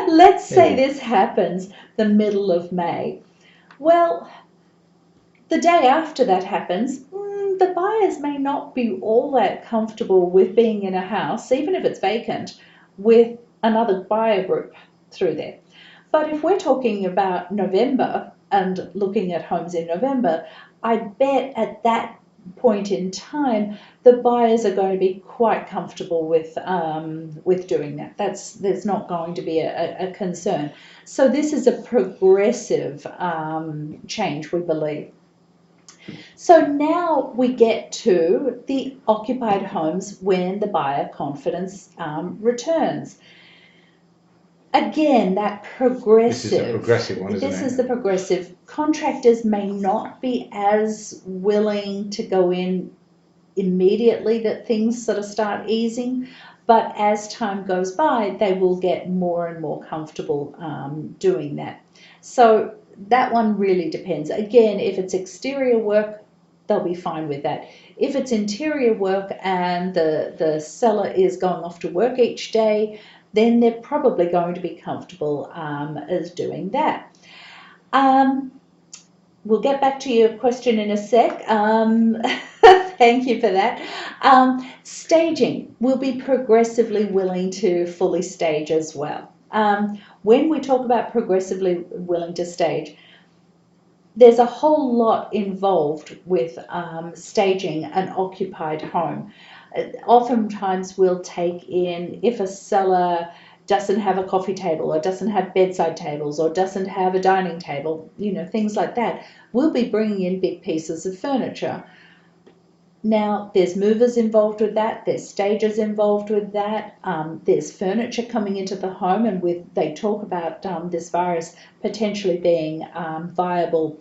Let's say this happens the middle of May. Well, the day after that happens, the buyers may not be all that comfortable with being in a house, even if it's vacant, with another buyer group through there. But if we're talking about November and looking at homes in November, I bet at that point in time, the buyers are going to be quite comfortable with doing that. There's not going to be a concern. So this is a progressive change, we believe. So now we get to the occupied homes when the buyer confidence returns. Again, that progressive. This is a progressive one, isn't it? This is the progressive. Contractors may not be as willing to go in immediately that things sort of start easing, but as time goes by, they will get more and more comfortable doing that. So that one really depends. Again, if it's exterior work, they'll be fine with that. If it's interior work and the seller is going off to work each day, then they're probably going to be comfortable as doing that. We'll get back to your question in a sec. Thank you for that. Staging, we'll be progressively willing to fully stage as well. When we talk about progressively willing to stage, there's a whole lot involved with staging an occupied home. Oftentimes we'll take in, if a seller doesn't have a coffee table or doesn't have bedside tables or doesn't have a dining table, things like that, we'll be bringing in big pieces of furniture. Now, there's movers involved with that, there's stagers involved with that, there's furniture coming into the home, and they talk about this virus potentially being viable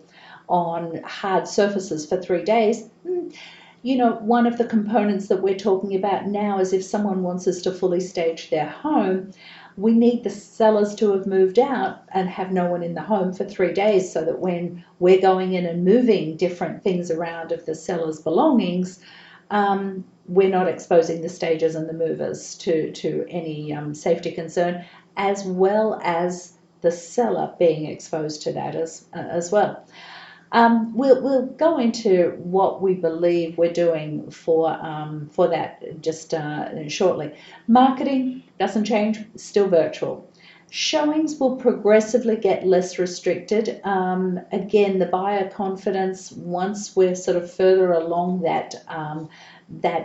on hard surfaces for 3 days. One of the components that we're talking about now is if someone wants us to fully stage their home, we need the sellers to have moved out and have no one in the home for 3 days, so that when we're going in and moving different things around of the seller's belongings, we're not exposing the stagers and the movers to any safety concern, as well as the seller being exposed to that as well. We'll go into what we believe we're doing for that just shortly. Marketing doesn't change, still virtual. Showings will progressively get less restricted. Again, the buyer confidence, once we're sort of further along that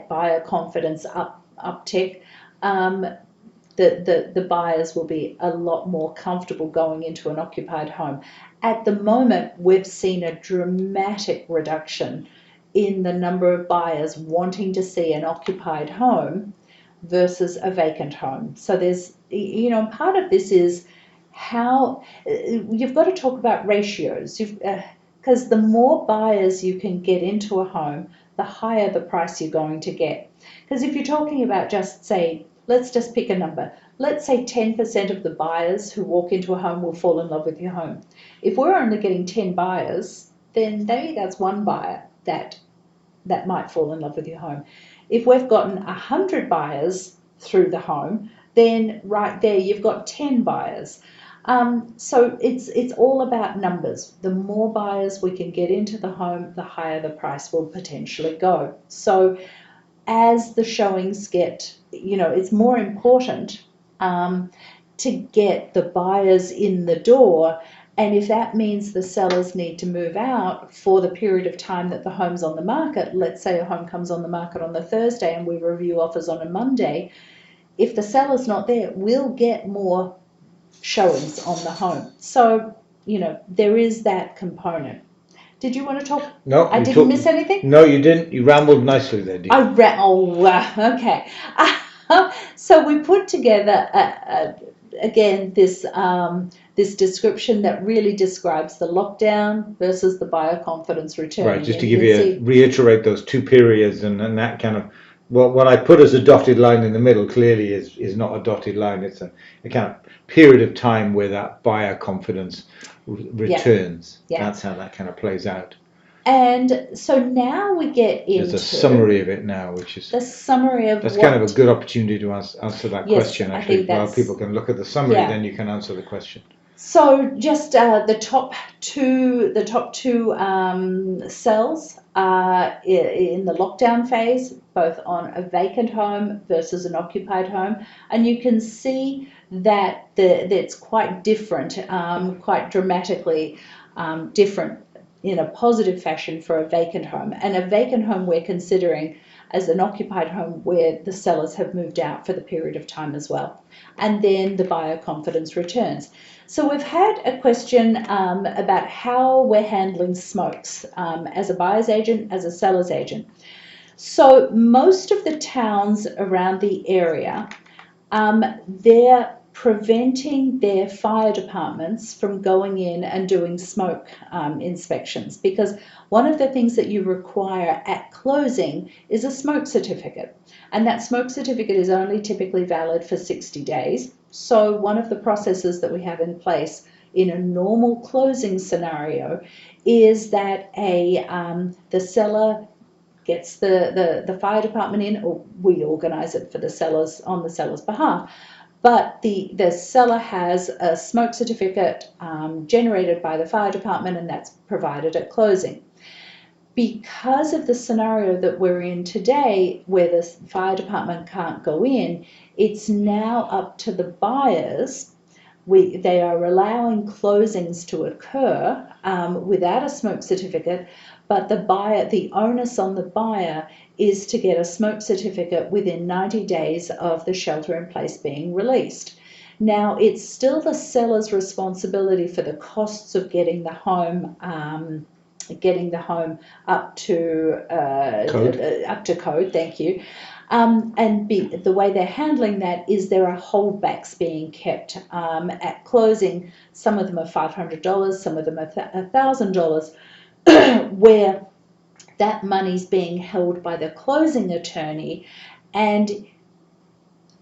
buyer confidence uptick, the buyers will be a lot more comfortable going into an occupied home. At the moment, we've seen a dramatic reduction in the number of buyers wanting to see an occupied home versus a vacant home. So there's, part of this is how you've got to talk about ratios. Because the more buyers you can get into a home, the higher the price you're going to get. Because if you're talking about let's just pick a number. Let's say 10% of the buyers who walk into a home will fall in love with your home. If we're only getting 10 buyers, then maybe that's one buyer that might fall in love with your home. If we've gotten 100 buyers through the home, then right there you've got 10 buyers. So it's all about numbers. The more buyers we can get into the home, the higher the price will potentially go. So as the showings get, it's more important to get the buyers in the door. And if that means the sellers need to move out for the period of time that the home's on the market, let's say a home comes on the market on the Thursday and we review offers on a Monday, if the seller's not there, we'll get more showings on the home. So, there is that component. Did you want to talk? No, I didn't miss anything? No, you didn't. You rambled nicely there, dear. Okay. So we put together again this description that really describes the lockdown versus the buyer confidence return. Right, just to reiterate those two periods and that kind of, what I put as a dotted line in the middle clearly is not a dotted line. It's a kind of period of time where that buyer confidence returns. Yeah. That's how that kind of plays out. And so now we get into There's a summary of it now, which is the summary of that's what, kind of a good opportunity to answer that Yes, question. I Actually, think while that's- people can look at the summary, yeah. then you can answer the question. So just the top two cells in the lockdown phase, both on a vacant home versus an occupied home, and you can see that that's quite different, quite dramatically different in a positive fashion for a vacant home. And a vacant home we're considering as an occupied home where the sellers have moved out for the period of time as well. And then the buyer confidence returns. So we've had a question about how we're handling smokes as a buyer's agent, as a seller's agent. So most of the towns around the area, they're preventing their fire departments from going in and doing smoke inspections, because one of the things that you require at closing is a smoke certificate, and that smoke certificate is only typically valid for 60 days. So one of the processes that we have in place in a normal closing scenario is that the seller gets the fire department in, or we organise it for the sellers on the seller's behalf. But the seller has a smoke certificate generated by the fire department, and that's provided at closing. Because of the scenario that we're in today, where the fire department can't go in, it's now up to the buyers. They are allowing closings to occur without a smoke certificate, but the onus on the buyer is to get a smoke certificate within 90 days of the shelter in place being released. Now, it's still the seller's responsibility for the costs of getting the home up to code. Thank you. The way they're handling that is there are holdbacks being kept at closing. Some of them are $500, some of them are $1,000, where that money's being held by the closing attorney. And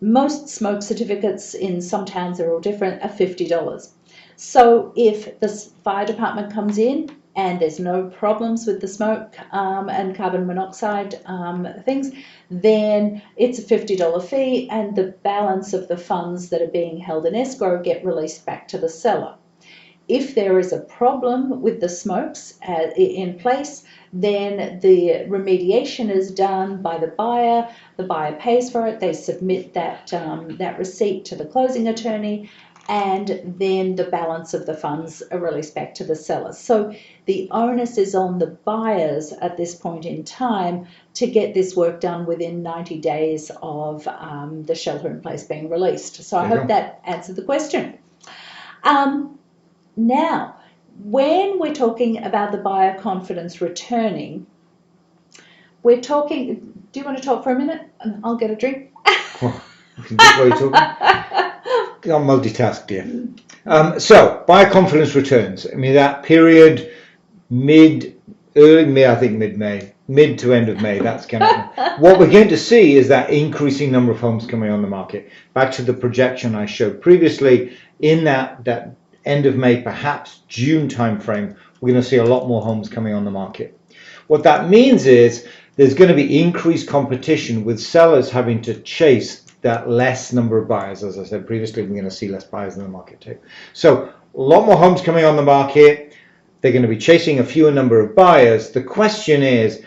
most smoke certificates in some towns, are all different, are $50. So if the fire department comes in and there's no problems with the smoke and carbon monoxide things, then it's a $50 fee, and the balance of the funds that are being held in escrow get released back to the seller. If there is a problem with the smokes in place, then the remediation is done by the buyer. The buyer pays for it. They submit that receipt to the closing attorney, and then the balance of the funds are released back to the sellers. So the onus is on the buyers at this point in time to get this work done within 90 days of the shelter in place being released. So I hope that answered the question. Now, when we're talking about the buyer confidence returning, we're talking, do you want to talk for a minute? And I'll get a drink. You can just while you're talking. I'll multitask, dear. So, buyer confidence returns. I mean, that period, early May, I think mid-May, mid to end of May, that's kind of what we're going to see is that increasing number of homes coming on the market. Back to the projection I showed previously, in that end of May, perhaps June timeframe, we're going to see a lot more homes coming on the market. What that means is there's going to be increased competition, with sellers having to chase that less number of buyers. As I said previously, we're going to see less buyers in the market too. So a lot more homes coming on the market. They're going to be chasing a fewer number of buyers. The question is,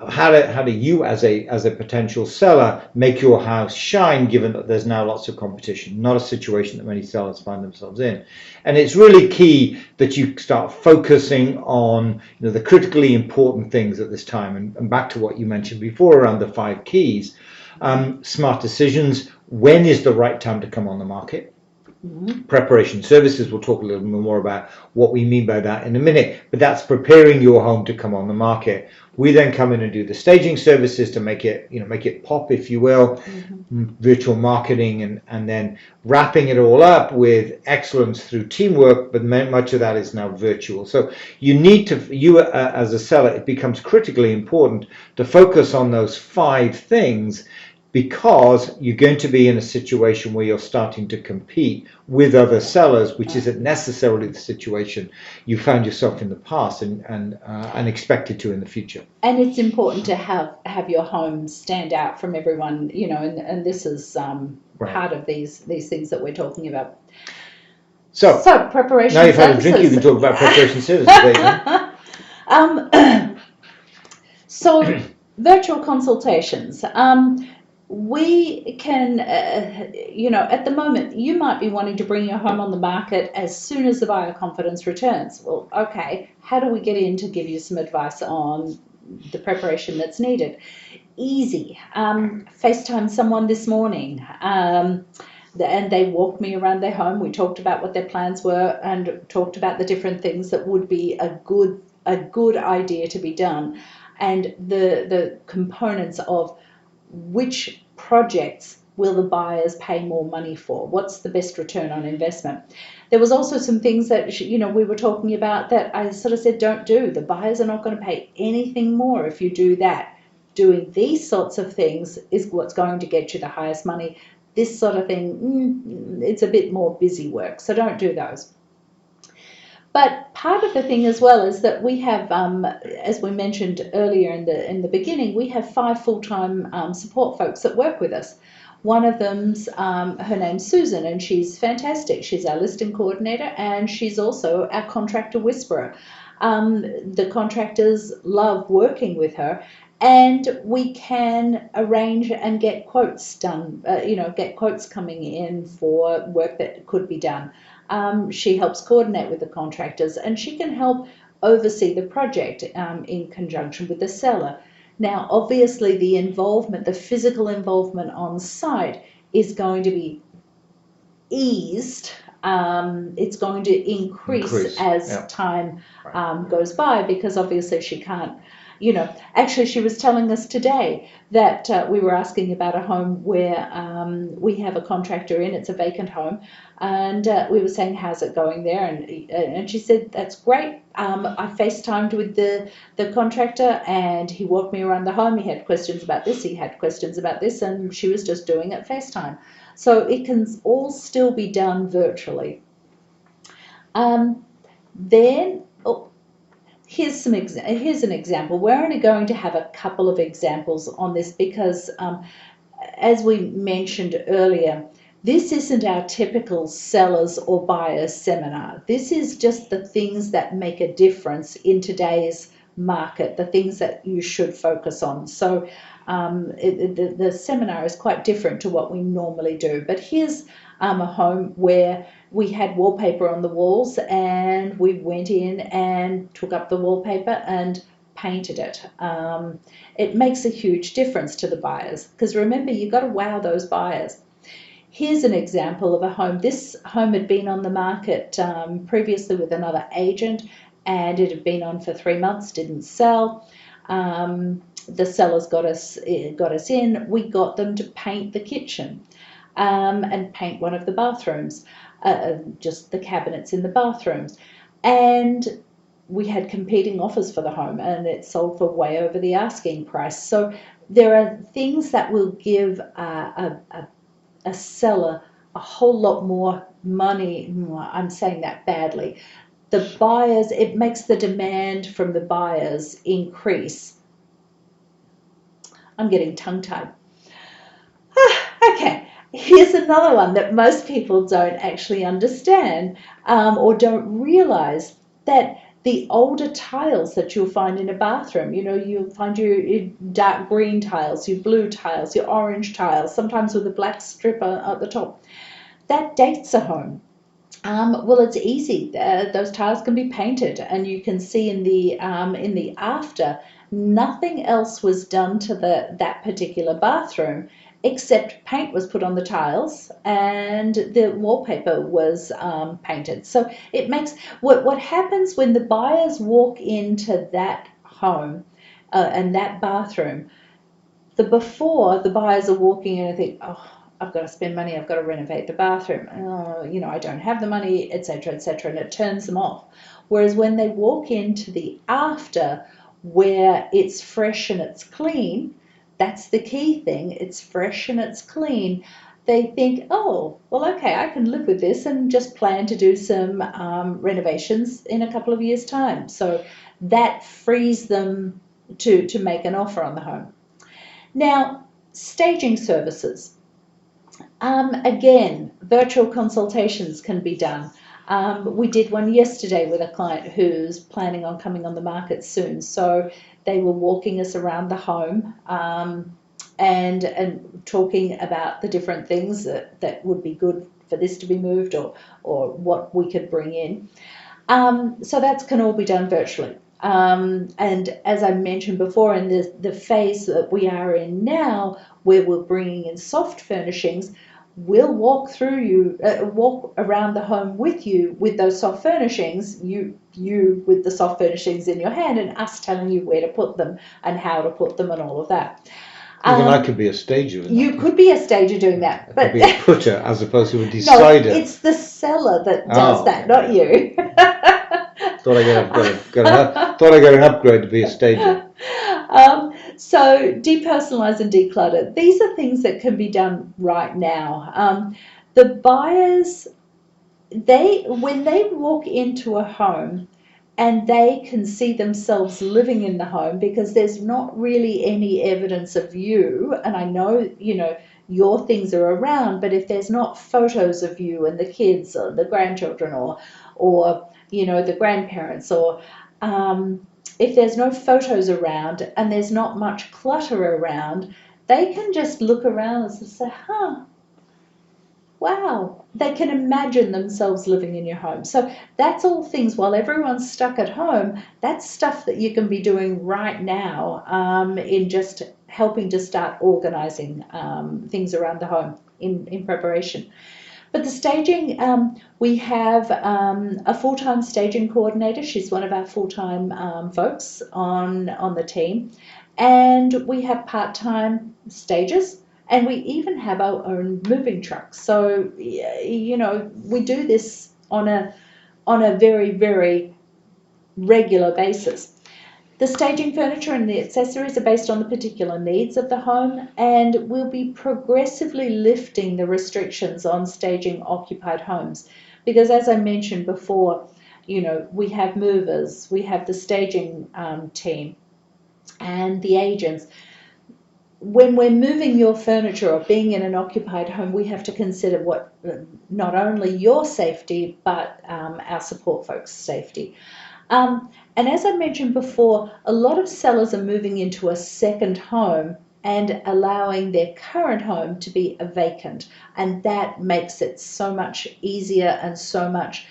how do you as a potential seller make your house shine, given that there's now lots of competition? Not a situation that many sellers find themselves in. And it's really key that you start focusing on the critically important things at this time. And back to what you mentioned before around the 5 keys. Smart decisions. When is the right time to come on the market? Mm-hmm. Preparation services, we'll talk a little bit more about what we mean by that in a minute, but that's preparing your home to come on the market. We then come in and do the staging services to make it pop, if you will, mm-hmm. Virtual marketing, and then wrapping it all up with excellence through teamwork, but much of that is now virtual. So as a seller, it becomes critically important to focus on those 5 things, because you're going to be in a situation where you're starting to compete with other sellers, which isn't necessarily the situation you found yourself in the past and expected to in the future. And it's important to have your home stand out from everyone, you know, and this is part of these things that we're talking about. So preparation now you've services. had a drink, you can talk about preparation services. So virtual consultations. We can, you know, at the moment, you might be wanting to bring your home on the market as soon as the buyer confidence returns. Well, okay, how do we get in to give you some advice on the preparation that's needed? Easy. FaceTime someone this morning. And they walked me around their home. We talked about what their plans were and talked about the different things that would be a good idea to be done, and the components of which projects will the buyers pay more money for? What's the best return on investment? There was also some things that, you know, we were talking about that I sort of said don't do. The buyers are not going to pay anything more if you do that. Doing these sorts of things is what's going to get you the highest money. This sort of thing, it's a bit more busy work, so don't do those. But part of the thing as well is that we have, as we mentioned earlier in the beginning, we have 5 full-time support folks that work with us. One of them's, her name's Susan, and she's fantastic. She's our listing coordinator, and she's also our contractor whisperer. The contractors love working with her, and we can arrange and get quotes done, get quotes coming in for work that could be done. She helps coordinate with the contractors, and she can help oversee the project in conjunction with the seller. Now, obviously, the physical involvement on site is going to be eased. It's going to increase as time goes by, because obviously she can't, you know, actually she was telling us today that we were asking about a home where we have a contractor in, it's a vacant home, and we were saying, how's it going there? And she said, that's great. I FaceTimed with the contractor, and he walked me around the home. He had questions about this, he had questions about this, and she was just doing it FaceTime. So it can all still be done virtually. Here's an example. We're only going to have a couple of examples on this because, as we mentioned earlier, this isn't our typical sellers or buyers seminar. This is just the things that make a difference in today's market, the things that you should focus on. So the seminar is quite different to what we normally do. But here's a home where we had wallpaper on the walls, and we went in and took up the wallpaper and painted it. It makes a huge difference to the buyers, because remember, you've got to wow those buyers. Here's an example of a home. This home had been on the market previously with another agent, and it had been on for 3 months, didn't sell. The sellers got us in. We got them to paint the kitchen and paint one of the bathrooms, just the cabinets in the bathrooms. And we had competing offers for the home, and it sold for way over the asking price. So there are things that will give a seller a whole lot more money. I'm saying that badly. The buyers, it makes the demand from the buyers increase. I'm getting tongue-tied. Okay, here's another one that most people don't actually understand or don't realize, that the older tiles that you'll find in a bathroom, you know, you'll find your dark green tiles, your blue tiles, your orange tiles, sometimes with a black strip at the top, that dates a home. Well, it's easy. Those tiles can be painted, and you can see in the after, nothing else was done to that particular bathroom except paint was put on the tiles and the wallpaper was painted. So it makes what happens when the buyers walk into that home and that bathroom. Before the buyers are walking in and think, oh, I've got to spend money, I've got to renovate the bathroom, I don't have the money, etc., and it turns them off. Whereas when they walk into the after, where it's fresh and it's clean, that's the key thing. It's fresh and it's clean. They think, oh, well, okay, I can live with this and just plan to do some renovations in a couple of years' time. So that frees them to make an offer on the home. Now, staging services. Again, virtual consultations can be done. We did one yesterday with a client who's planning on coming on the market soon. So they were walking us around the home and talking about the different things that would be good for this to be moved or what we could bring in. So that can all be done virtually. And as I mentioned before, in the phase that we are in now, where we're bringing in soft furnishings, we'll walk around the home with you with those soft furnishings, you with the soft furnishings in your hand, and us telling you where to put them and how to put them and all of that. Even I could be a stager. You could be a stager doing that, but be a putter as opposed to a decider. No, it's the seller that does that, not you. Thought I got an upgrade to be a stager. So depersonalize and declutter. These are things that can be done right now. The buyers, when they walk into a home and they can see themselves living in the home, because there's not really any evidence of you, and I know, your things are around, but if there's not photos of you and the kids or the grandchildren or the grandparents, or if there's no photos around and there's not much clutter around, they can just look around and say, wow, they can imagine themselves living in your home. So that's all things, while everyone's stuck at home, that's stuff that you can be doing right now in just helping to start organising things around the home in preparation. But the staging, we have a full-time staging coordinator. She's one of our full-time folks on the team. And we have part-time stagers, and we even have our own moving trucks. So, we do this on a very, very regular basis. The staging furniture and the accessories are based on the particular needs of the home, and we'll be progressively lifting the restrictions on staging occupied homes. Because as I mentioned before, we have movers, we have the staging team and the agents. When we're moving your furniture or being in an occupied home, we have to consider not only your safety, but our support folks' safety. And as I mentioned before, a lot of sellers are moving into a second home and allowing their current home to be a vacant. And that makes it so much easier and so much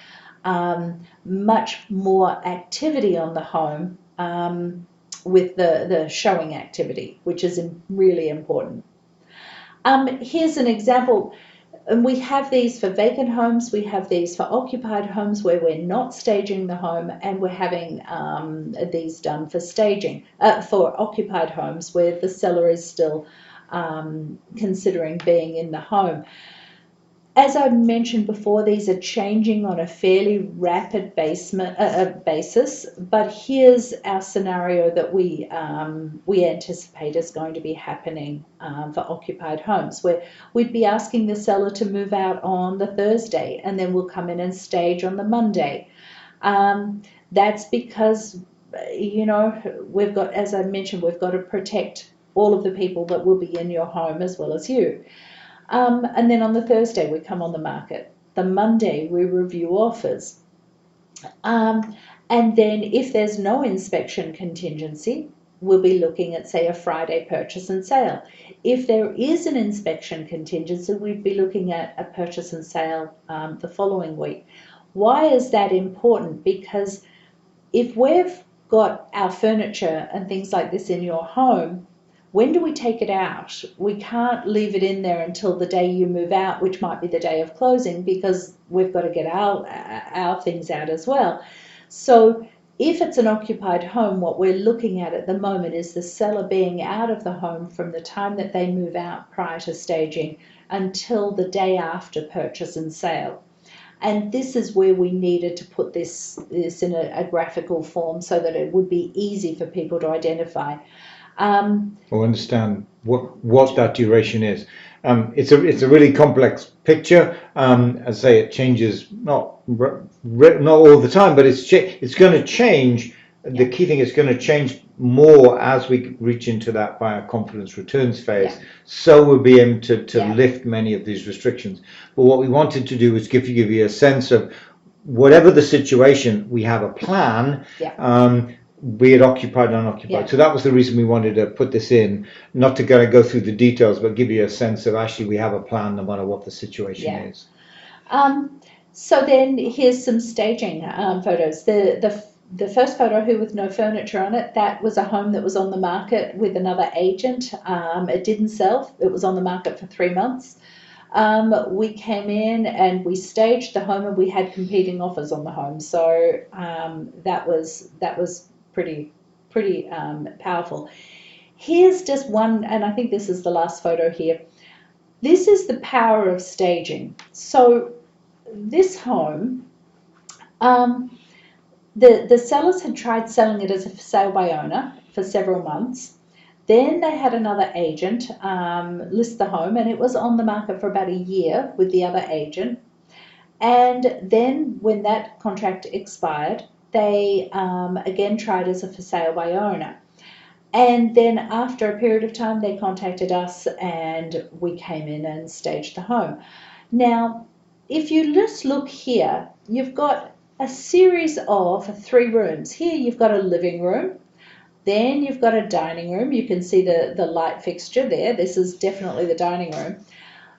more activity on the home with the showing activity, which is really important. Here's an example. And we have these for vacant homes, we have these for occupied homes where we're not staging the home, and we're having these done for staging, for occupied homes where the seller is still considering being in the home. As I mentioned before, these are changing on a fairly rapid basis, but here's our scenario that we anticipate is going to be happening for occupied homes, where we'd be asking the seller to move out on the Thursday, and then we'll come in and stage on the Monday. That's because, we've got, as I mentioned, we've got to protect all of the people that will be in your home as well as you. And then on the Thursday, we come on the market. The Monday, we review offers. And then if there's no inspection contingency, we'll be looking at, say, a Friday purchase and sale. If there is an inspection contingency, we'd be looking at a purchase and sale the following week. Why is that important? Because if we've got our furniture and things like this in your home, when do we take it out? We can't leave it in there until the day you move out, which might be the day of closing, because we've got to get our things out as well. So if it's an occupied home, what we're looking at the moment is the seller being out of the home from the time that they move out prior to staging until the day after purchase and sale. And this is where we needed to put this in a graphical form so that it would be easy for people to identify. Or understand what that duration is. It's a really complex picture. As I say, it changes not all the time, but it's going to change. The key thing is going to change more as we reach into that buyer confidence returns phase. Yeah. So we'll be able to lift many of these restrictions. But what we wanted to do was give you a sense of whatever the situation, we have a plan. Yeah. Be it occupied or unoccupied. Yeah. So that was the reason we wanted to put this in, not to go through the details, but give you a sense of actually we have a plan no matter what the situation is. So then here's some staging photos. The first photo here with no furniture on it, that was a home that was on the market with another agent. It didn't sell. It was on the market for 3 months. We came in and we staged the home, and we had competing offers on the home. So that was pretty powerful. Here's just one, and I think this is the last photo here. This is the power of staging. So this home, the sellers had tried selling it as a for sale by owner for several months. Then they had another agent list the home, and it was on the market for about a year with the other agent. And then when that contract expired, they again tried as a for sale by owner. And then after a period of time, they contacted us and we came in and staged the home. Now, if you just look here, you've got a series of 3 rooms. Here you've got a living room. Then you've got a dining room. You can see the light fixture there. This is definitely the dining room.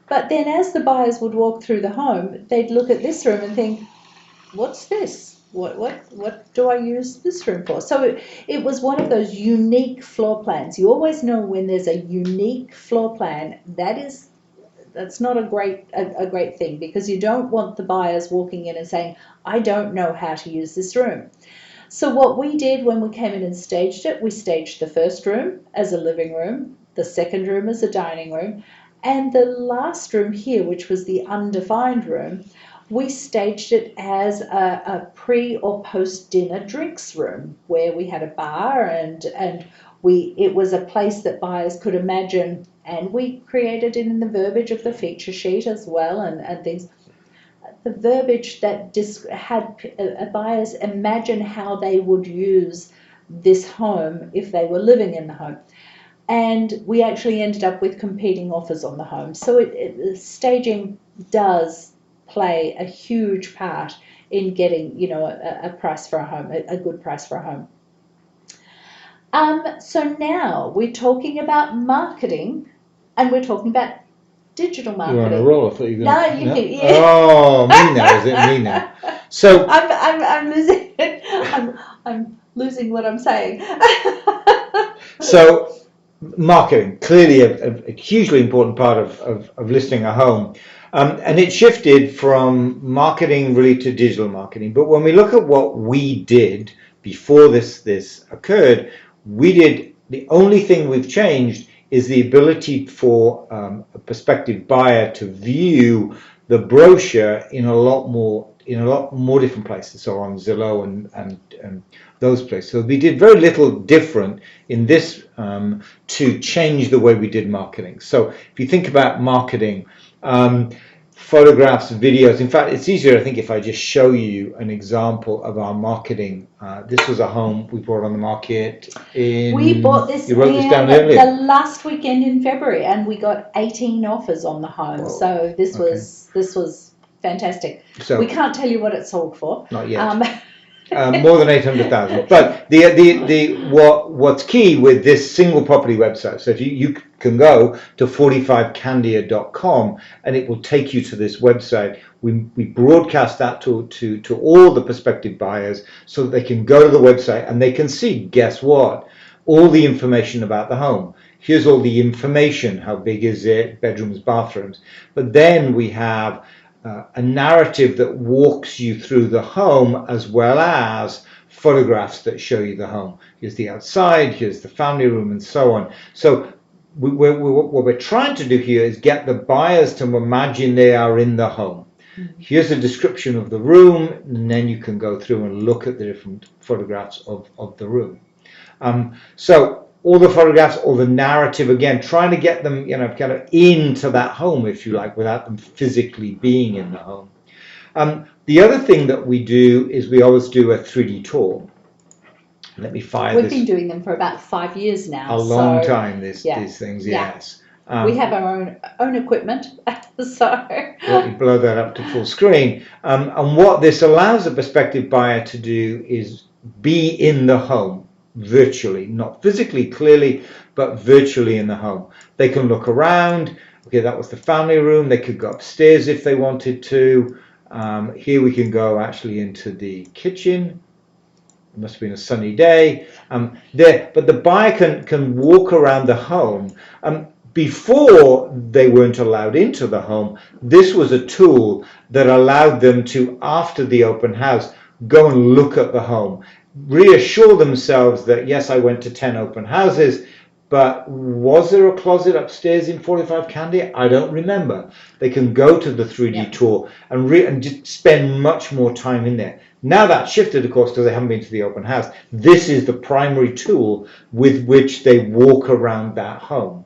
But then as the buyers would walk through the home, they'd look at this room and think, what's this? What do I use this room for? So it was one of those unique floor plans. You always know when there's a unique floor plan, that's not a great thing, because you don't want the buyers walking in and saying, I don't know how to use this room. So what we did when we came in and staged it, we staged the first room as a living room, the second room as a dining room, and the last room here, which was the undefined room, we staged it as a pre or post dinner drinks room, where we had a bar and it was a place that buyers could imagine, and we created it in the verbiage of the feature sheet as well, and things. The verbiage that had buyers imagine how they would use this home if they were living in the home. And we actually ended up with competing offers on the home. So staging does play a huge part in getting, a price for a home, a good price for a home. So now we're talking about marketing, and we're talking about digital marketing. You're on a roll. I thought you were going to... No, you. Oh, me now, is it me now? So I'm losing it. I'm losing what I'm saying. So marketing, clearly a hugely important part of listing a home. And it shifted from marketing really to digital marketing. But when we look at what we did before this occurred, the only thing we've changed is the ability for a prospective buyer to view the brochure in a lot more different places, so on Zillow and those places. So we did very little different in this to change the way we did marketing. So if you think about marketing, photographs, videos. In fact, it's easier, I think, if I just show you an example of our marketing. This was a home we brought on the market in... We bought this, you wrote this down earlier. the last weekend in February, and we got 18 offers on the home. Whoa. So this was fantastic. So we can't tell you what it sold for. Not yet. More than 800,000. But what's key with this single property website, so if you can go to 45candia.com and it will take you to this website. We broadcast that to all the prospective buyers so that they can go to the website and they can see, guess what, all the information about the home. Here's all the information, how big is it, bedrooms, bathrooms. But then we have a narrative that walks you through the home, as well as photographs that show you the home. Here's the outside, here's the family room, and so on. So what we're trying to do here is get the buyers to imagine they are in the home. Mm-hmm. Here's a description of the room, and then you can go through and look at the different photographs of the room. So all the photographs, all the narrative, again, trying to get them, kind of into that home, if you like, without them physically being in the home. The other thing that we do is we always do a 3D tour. Let me fire We've this. been doing them for about 5 years now. A long time, these things, Yeah. yes. We have our own equipment, so. Let me blow that up to full screen. And what this allows a prospective buyer to do is be in the home virtually, not physically clearly, but virtually in the home. They can look around. Okay, that was the family room. They could go upstairs if they wanted to. Here we can go actually into the kitchen. It must have been a sunny day. But the buyer can walk around the home. Before they weren't allowed into the home, this was a tool that allowed them to, after the open house, go and look at the home, reassure themselves that, yes, I went to 10 open houses, but was there a closet upstairs in 45 Candy? I don't remember. They can go to the 3D tour and just spend much more time in there. Now that's shifted, of course, because they haven't been to the open house. This is the primary tool with which they walk around that home.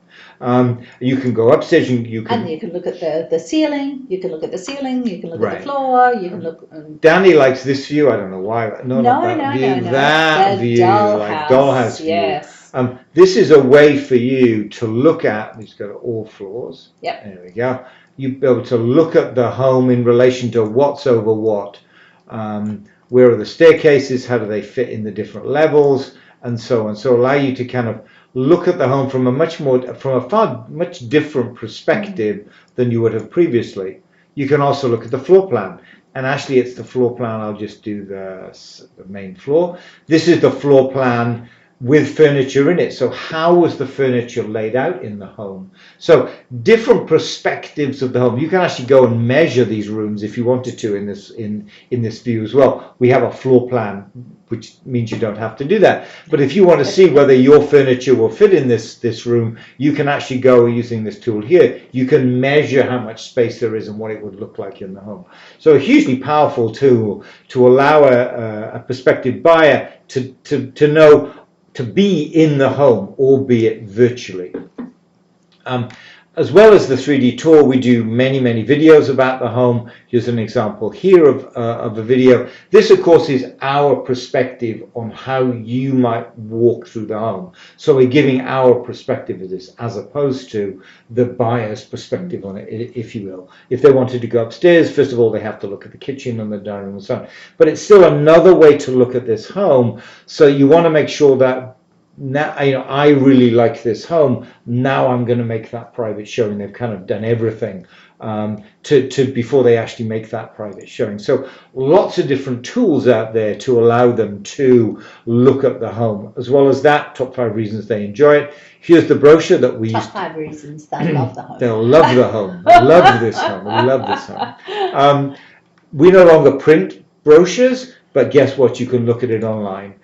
You can go upstairs. You can. And you can look at the ceiling. You can look at the ceiling. You can look at the floor. You can look. Danny likes this view. I don't know why. No. That view, like dollhouse view. Yes. This is a way for you to look at. Let's go to all floors. Yep. There we go. You'll be able to look at the home in relation to what's over what. Where are the staircases? How do they fit in the different levels, and so on? So allow you to kind of look at the home from a far much different perspective than you would have previously. You can also look at the floor plan, and actually it's the floor plan. I'll just do the main floor. This is the floor plan with furniture in it. So how was the furniture laid out in the home? So different perspectives of the home. You can actually go and measure these rooms if you wanted to in this view as well. We have a floor plan, which means you don't have to do that. But if you want to see whether your furniture will fit in this room, you can actually go using this tool here. You can measure how much space there is and what it would look like in the home. So a hugely powerful tool to allow a prospective buyer to know, to be in the home, albeit virtually. As well as the 3D tour, we do many videos about the home. Here's an example here of a video. This, of course, is our perspective on how you might walk through the home. So we're giving our perspective of this as opposed to the buyer's perspective on it, if you will. If they wanted to go upstairs, first of all, they have to look at the kitchen and the dining room and so on. But it's still another way to look at this home. So you want to make sure that now, I really like this home. Now I'm going to make that private showing. They've kind of done everything before they actually make that private showing. So lots of different tools out there to allow them to look at the home. As well as that, top 5 reasons they enjoy it. Here's the brochure that we Top 5 reasons they love the home. They'll love the home. Love this home. Love this home. We no longer print brochures, but guess what? You can look at it online.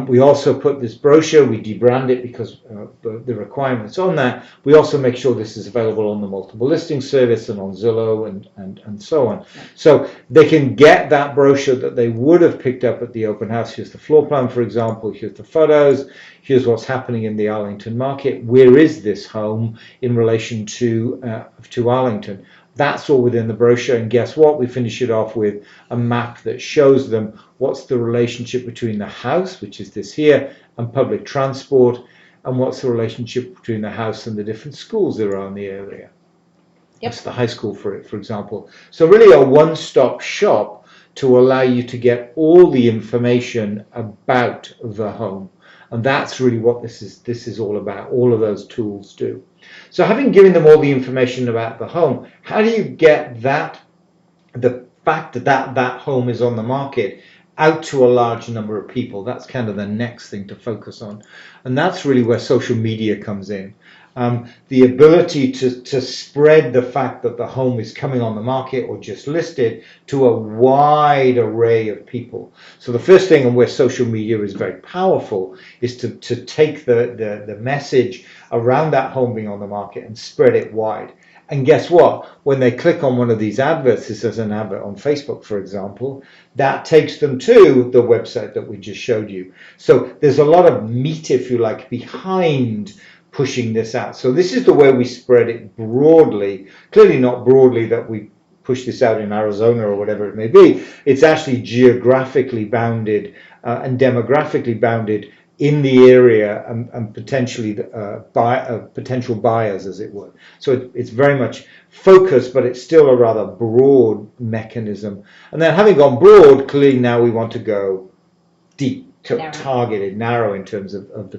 We also put this brochure, we debrand it because the requirements on that. We also make sure this is available on the multiple listing service and on Zillow and so on. So they can get that brochure that they would have picked up at the open house. Here's the floor plan, for example. Here's the photos. Here's what's happening in the Arlington market. Where is this home in relation to Arlington? That's all within the brochure, and guess what? We finish it off with a map that shows them what's the relationship between the house, which is this here, and public transport, and what's the relationship between the house and the different schools that are in the area. That's the high school, for example. So really a one-stop shop to allow you to get all the information about the home. And that's really what this is all about. All of those tools do. So having given them all the information about the home, how do you get the fact that home is on the market out to a large number of people? That's kind of the next thing to focus on. And that's really where social media comes in. The ability to spread the fact that the home is coming on the market or just listed to a wide array of people. So the first thing, and where social media is very powerful, is to take the message around that home being on the market and spread it wide. And guess what? When they click on one of these adverts, this is an advert on Facebook, for example, that takes them to the website that we just showed you. So there's a lot of meat, if you like, behind pushing this out. So this is the way we spread it broadly. Clearly not broadly that we push this out in Arizona or whatever it may be. It's actually geographically bounded and demographically bounded in the area and potentially potential buyers, as it were. So it's very much focused, but it's still a rather broad mechanism. And then having gone broad, clearly now we want to go deep, targeted, narrow in terms of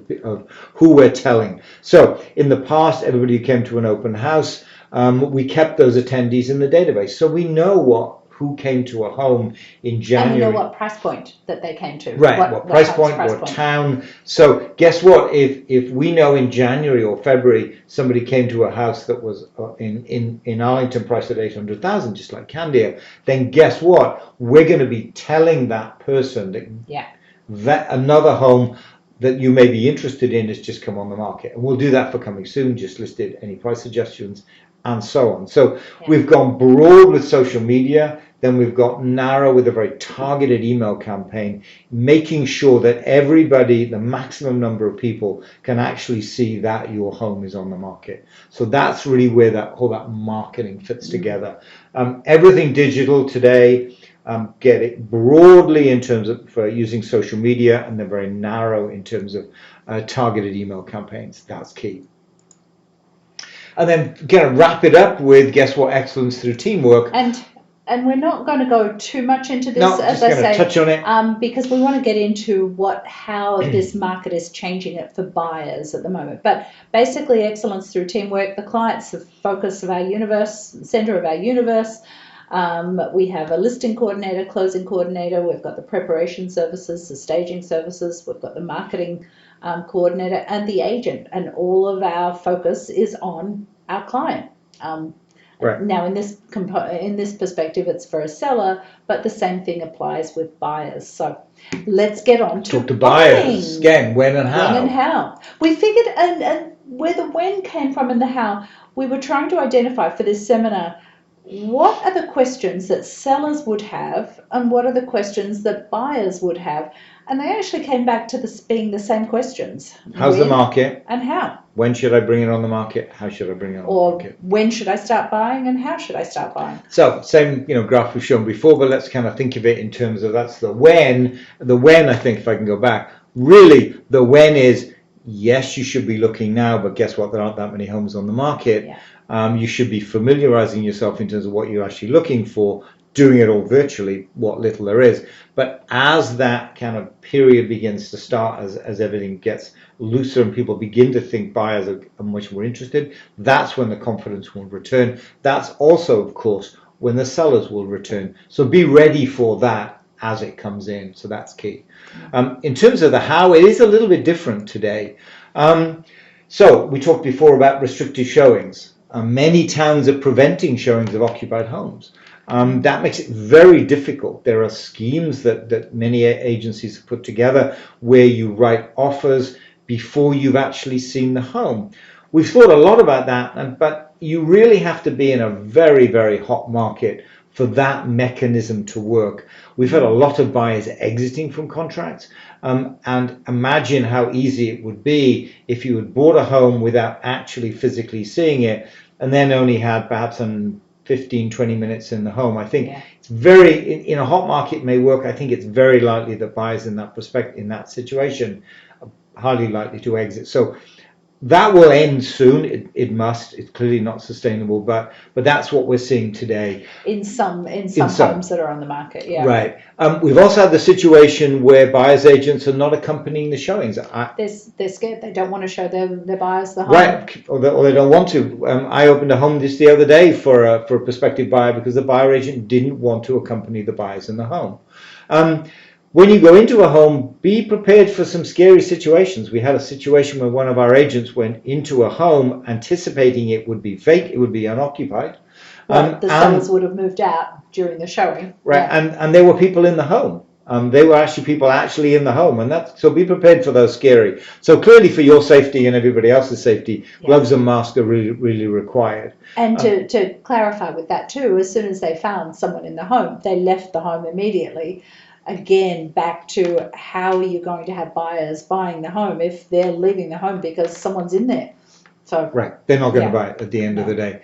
who we're telling. So in the past, everybody who came to an open house, we kept those attendees in the database. So we know who came to a home in January. And we know what price point that they came to. Right, what price point, what town. So guess what? If we know in January or February somebody came to a house that was in Arlington priced at 800,000, just like Candia, then guess what? We're going to be telling that person that another home that you may be interested in has just come on the market. And we'll do that for coming soon, just listed any price suggestions and so on. So we've gone broad with social media, then we've got narrow with a very targeted email campaign, making sure that everybody, the maximum number of people, can actually see that your home is on the market. So that's really where all that marketing fits together. Everything digital today, get it broadly in terms of for using social media, and then very narrow in terms of targeted email campaigns. That's key. And then kind of wrap it up with, guess what, excellence through teamwork. And we're not going to go too much into this, no, as I say, touch on it. Because we want to get into how this market is changing it for buyers at the moment. But basically, excellence through teamwork. The client's the focus of our universe, center of our universe. We have a listing coordinator, closing coordinator. We've got the preparation services, the staging services. We've got the marketing coordinator and the agent. And all of our focus is on our client. Right. Now, in this perspective, it's for a seller, but the same thing applies with buyers. So let's get on to talk to buyers again. When and how? When and how. We figured, and where the when came from and the how, we were trying to identify for this seminar what are the questions that sellers would have and what are the questions that buyers would have. And they actually came back to this being the same questions. How's the market? And how? When should I bring it on the market? How should I bring it on the market? Or when should I start buying and how should I start buying? So same graph we've shown before, but let's kind of think of it in terms of that's the when. The when, I think, if I can go back, really the when is, yes, you should be looking now, but guess what? There aren't that many homes on the market. Yeah. You should be familiarizing yourself in terms of what you're actually looking for, doing it all virtually, what little there is. But as that kind of period begins to start, as everything gets looser and people begin to think buyers are much more interested, that's when the confidence will return. That's also, of course, when the sellers will return. So be ready for that as it comes in. So that's key. In terms of the how, it is a little bit different today. So we talked before about restricted showings. Many towns are preventing showings of occupied homes. That makes it very difficult. There are schemes that many agencies have put together where you write offers before you've actually seen the home. We've thought a lot about that, but you really have to be in a very, very hot market for that mechanism to work. We've had a lot of buyers exiting from contracts, and imagine how easy it would be if you had bought a home without actually physically seeing it and then only had perhaps 15-20 minutes in the home. I think it's very, in a hot market may work. I think it's very likely that buyers in that situation are highly likely to exit. So that will end soon. It must. It's clearly not sustainable, but that's what we're seeing today. In some homes that are on the market, yeah. Right. We've also had the situation where buyers agents are not accompanying the showings. They're scared. They don't want to show their buyers the home. Right, or they don't want to. I opened a home just the other day for a prospective buyer because the buyer agent didn't want to accompany the buyers in the home. When you go into a home, be prepared for some scary situations. We had a situation where one of our agents went into a home anticipating it would be fake, it would be unoccupied. The sellers would have moved out during the showing. Right, yeah. And there were people in the home. They were actually people actually in the home, and so be prepared for those scary. So clearly, for your safety and everybody else's safety, gloves and masks are really, really required. And to clarify with that too, as soon as they found someone in the home, they left the home immediately. Again, back to how are you going to have buyers buying the home if they're leaving the home because someone's in there? So right, they're not going to buy it at the end of the day.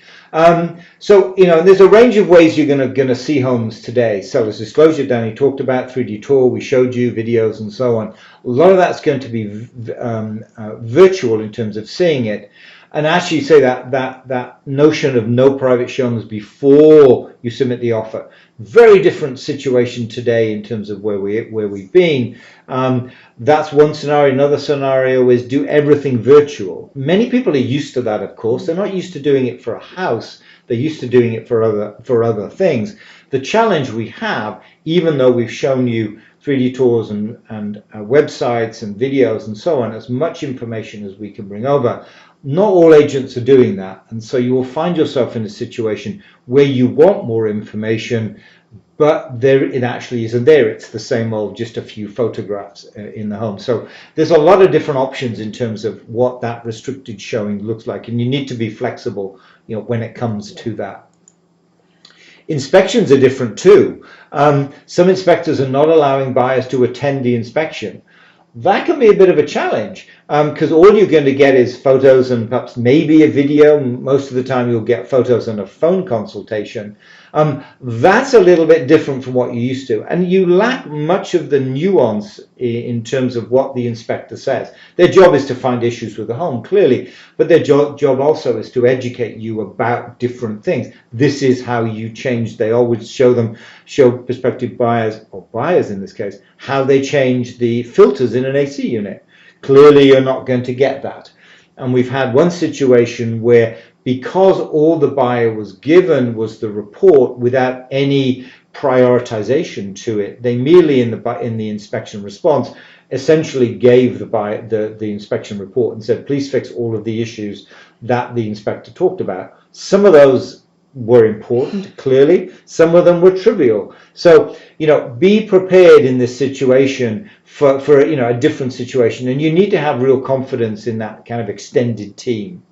So there's a range of ways you're going to see homes today. Seller's disclosure, Danny talked about 3D tour. We showed you videos and so on. A lot of that's going to be virtual in terms of seeing it. And actually say that notion of no private showings before you submit the offer. Very different situation today in terms of where we've been. That's one scenario. Another scenario is do everything virtual. Many people are used to that, of course. They're not used to doing it for a house. They're used to doing it for other things. The challenge we have, even though we've shown you 3D tours and websites and videos and so on, as much information as we can bring over, not all agents are doing that, and so you will find yourself in a situation where you want more information, but it actually isn't there. It's the same old, just a few photographs in the home. So there's a lot of different options in terms of what that restricted showing looks like, and you need to be flexible, when it comes to that. Inspections are different too. Some inspectors are not allowing buyers to attend the inspection. That can be a bit of a challenge because all you're going to get is photos and perhaps maybe a video. Most of the time you'll get photos and a phone consultation. That's a little bit different from what you used to, and you lack much of the nuance in terms of what the inspector says. Their job is to find issues with the home, clearly, but their job also is to educate you about different things. This is how you change. They always show prospective buyers, or buyers in this case, how they change the filters in an AC unit. Clearly you're not going to get that. And we've had one situation where, because all the buyer was given was the report without any prioritization to it, they merely in the inspection response essentially gave the buyer the inspection report and said, please fix all of the issues that the inspector talked about. Some of those were important, clearly. Some of them were trivial. So, be prepared in this situation for a different situation. And you need to have real confidence in that kind of extended team,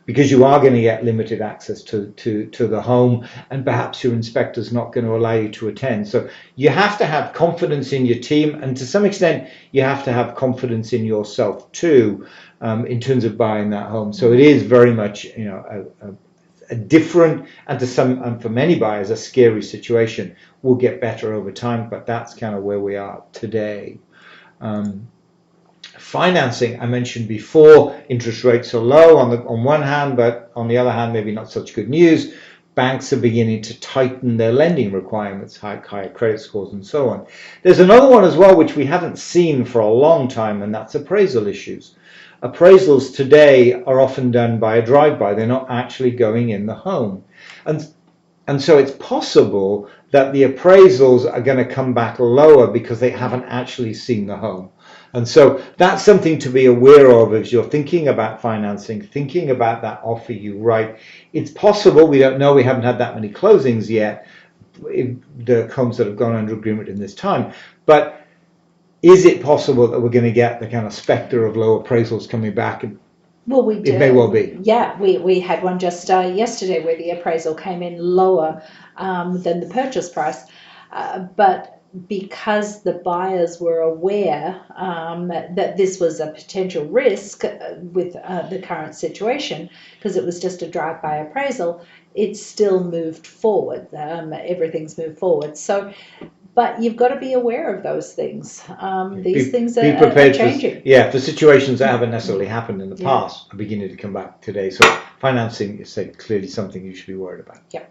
because you are going to get limited access to the home, and perhaps your inspector's not going to allow you to attend. So you have to have confidence in your team, and to some extent you have to have confidence in yourself too, in terms of buying that home. So it is very much a different, and for many buyers, a scary situation. Will get better over time, but that's kind of where we are today. Financing, I mentioned before, interest rates are low on one hand, but on the other hand, maybe not such good news. Banks are beginning to tighten their lending requirements, higher credit scores and so on. There's another one as well, which we haven't seen for a long time, and that's appraisal issues. Appraisals today are often done by a drive-by. They're not actually going in the home. And so it's possible that the appraisals are going to come back lower because they haven't actually seen the home. And so that's something to be aware of as you're thinking about financing, thinking about that offer you write. It's possible, we don't know, we haven't had that many closings yet, the homes that have gone under agreement in this time, but is it possible that we're going to get the kind of spectre of low appraisals coming back? Well, we did. It may well be. Yeah, we had one just yesterday where the appraisal came in lower than the purchase price, but because the buyers were aware that this was a potential risk with the current situation, because it was just a drive-by appraisal, it still moved forward. Everything's moved forward. So, but you've got to be aware of those things. These things are changing. For situations that haven't necessarily happened in the past are beginning to come back today. So financing is clearly something you should be worried about. Yeah.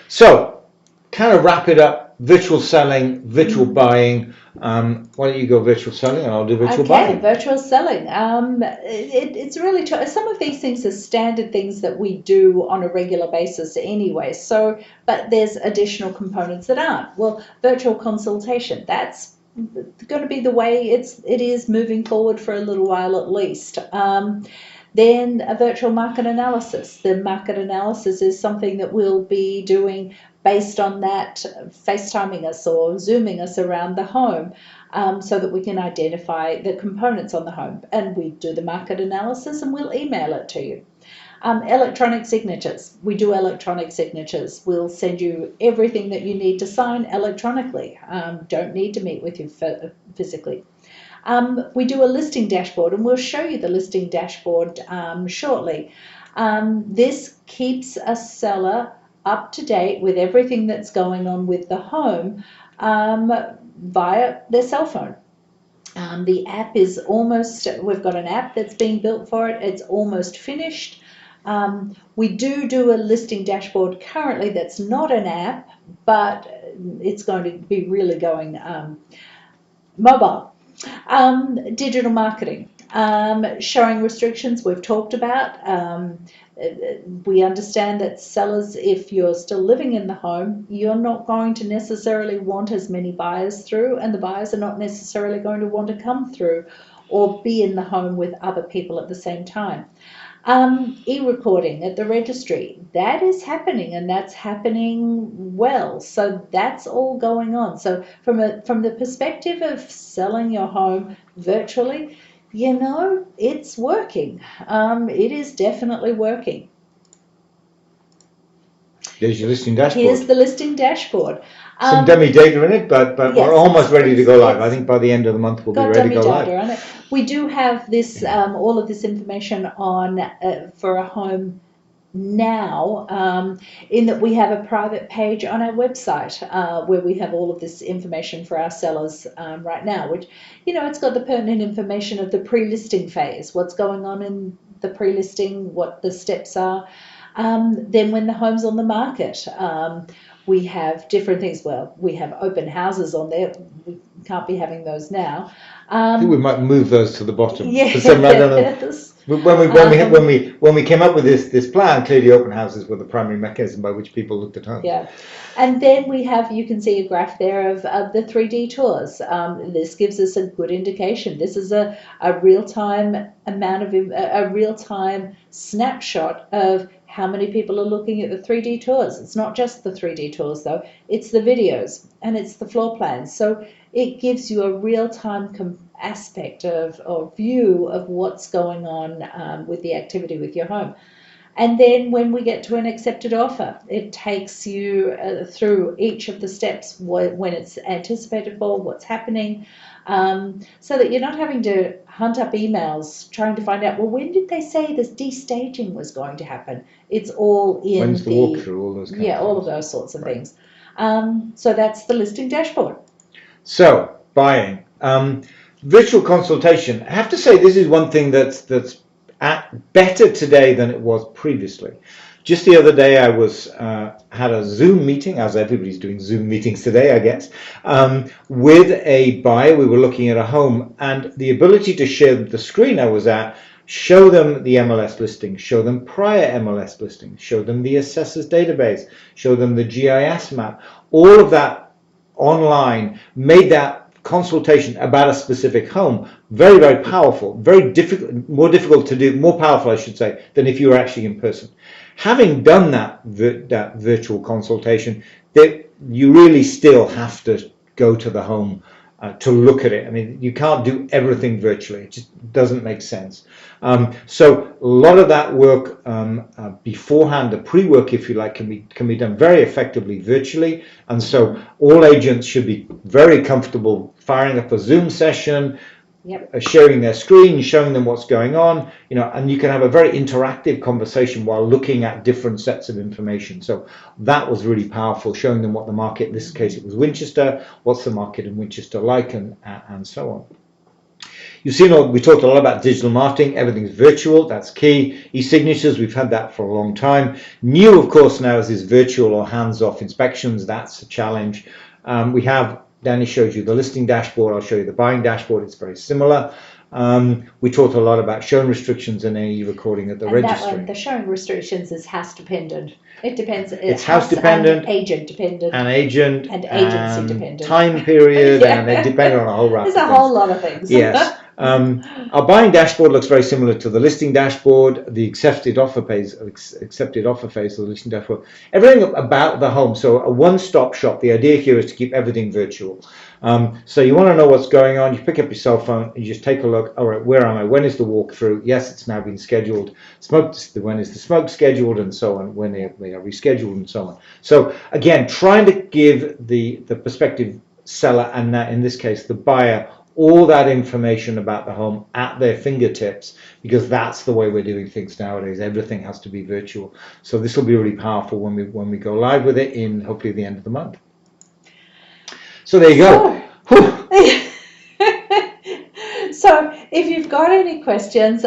So, kind of wrap it up. Virtual selling, virtual buying. Why don't you go virtual selling and I'll do virtual buying? Okay, virtual selling. It's really some of these things are standard things that we do on a regular basis anyway. So, but there's additional components that aren't. Well, virtual consultation. That's going to be the way it is moving forward for a little while at least. Then a virtual market analysis. The market analysis is something that we'll be doing based on that, FaceTiming us or Zooming us around the home, so that we can identify the components on the home. And we do the market analysis and we'll email it to you. Electronic signatures. We do electronic signatures. We'll send you everything that you need to sign electronically. Don't need to meet with you physically. We do a listing dashboard, and we'll show you the listing dashboard shortly. This keeps a seller up to date with everything that's going on with the home via their cell phone. The app is almost, we've got an app that's being built for it. It's almost finished. We do a listing dashboard currently that's not an app, but it's going to be really going mobile. Digital marketing, showing restrictions we've talked about. We understand that sellers, if you're still living in the home, you're not going to necessarily want as many buyers through, and the buyers are not necessarily going to want to come through or be in the home with other people at the same time. E-recording at the registry, that is happening, and that's happening well. So that's all going on. So from the perspective of selling your home virtually, it's working. It is definitely working. There's your listing dashboard. Here's the listing dashboard. Some dummy data in it, but yes, we're almost ready to go live. I think by the end of the month we'll be ready to go live. On it. We do have this, all of this information on for a home now, in that we have a private page on our website where we have all of this information for our sellers right now, which, it's got the pertinent information of the pre-listing phase, what's going on in the pre-listing, what the steps are. Then when the home's on the market, we have different things. Well, we have open houses on there. We can't be having those now. I think we might move those to the bottom. Yes. When we came up with this plan, clearly open houses were the primary mechanism by which people looked at homes. Yeah, and then we have, you can see a graph there of the 3D tours. This gives us a good indication. This is a real-time a real-time snapshot of how many people are looking at the 3D tours. It's not just the 3D tours though, it's the videos and it's the floor plans. So it gives you a real-time aspect or view of what's going on with the activity with your home. And then when we get to an accepted offer, it takes you through each of the steps, when it's anticipated for, what's happening, so that you're not having to hunt up emails trying to find out, well, when did they say this destaging was going to happen? It's all in when's the walkthrough, all those kinds of all of those sorts of things. So that's the listing dashboard. So buying, virtual consultation. I have to say this is one thing that's better today than it was previously. Just the other day I had a Zoom meeting, as everybody's doing Zoom meetings today, I guess, with a buyer. We were looking at a home, and the ability to share the screen I was at, show them the MLS listing, show them prior MLS listings, show them the assessors database, show them the GIS map, all of that online made that consultation about a specific home very, very powerful, very difficult, more difficult to do, more powerful I should say, than if you were actually in person. Having done that virtual consultation, you really still have to go to the home to look at it. I mean, you can't do everything virtually. It just doesn't make sense. So a lot of that work beforehand, the pre-work, if you like, can be done very effectively virtually. And so all agents should be very comfortable firing up a Zoom session, sharing their screen, showing them what's going on, and you can have a very interactive conversation while looking at different sets of information. So that was really powerful, showing them what the market, in this case it was Winchester, what's the market in Winchester like, and so on. You've seen, we talked a lot about digital marketing. Everything's virtual, that's key. E-signatures, we've had that for a long time. New, of course, now is this virtual or hands-off inspections. That's a challenge. We have, Danny showed you the listing dashboard. I'll show you the buying dashboard. It's very similar. We talked a lot about showing restrictions and any recording at the registry. That one, the showing restrictions is house dependent. It depends. It's house dependent, and agent dependent, and agent and agency dependent, time period, and they depend on a whole raft. There's a whole lot of things. Yes. Our buying dashboard looks very similar to the listing dashboard, the accepted offer phase of the listing dashboard. Everything about the home. So a one-stop shop. The idea here is to keep everything virtual. So you want to know what's going on. You pick up your cell phone. You just take a look. All right, where am I? When is the walkthrough? Yes, it's now been scheduled. When is the smoke scheduled, and so on. When they are rescheduled, and so on. So again, trying to give the prospective seller, and in this case the buyer, all that information about the home at their fingertips, because that's the way we're doing things nowadays. Everything has to be virtual. So this will be really powerful when we go live with it in hopefully the end of the month. So there you go. So if you've got any questions,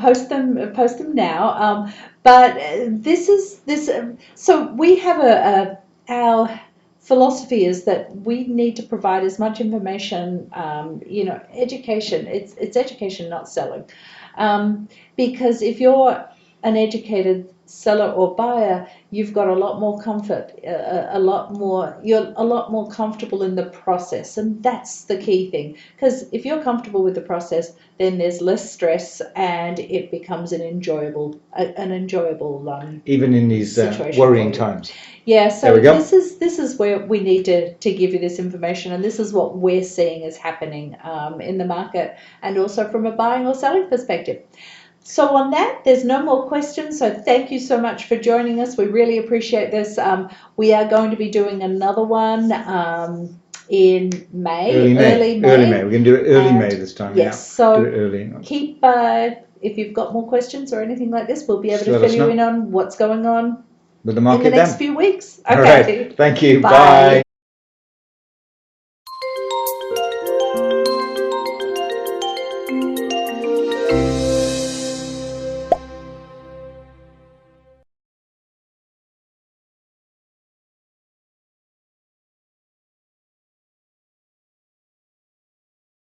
post them now. But this is this. So we have our philosophy is that we need to provide as much information, education. It's education, not selling. Because if you're an educated seller or buyer, you've got a lot more comfort, you're a lot more comfortable in the process, and that's the key thing. Because if you're comfortable with the process, then there's less stress, and it becomes an enjoyable even in these worrying times. Yeah, so this is where we need to give you this information, and this is what we're seeing is happening in the market, and also from a buying or selling perspective. So on that, there's no more questions. So thank you so much for joining us. We really appreciate this. We are going to be doing another one in May. Early May. We're going to do it early May this time. Yes. Yeah. So do it early. Keep. If you've got more questions or anything like this, we'll be able to fill you in on what's going on with the market in the next few weeks. Okay. All right. Thank you. Bye. Bye.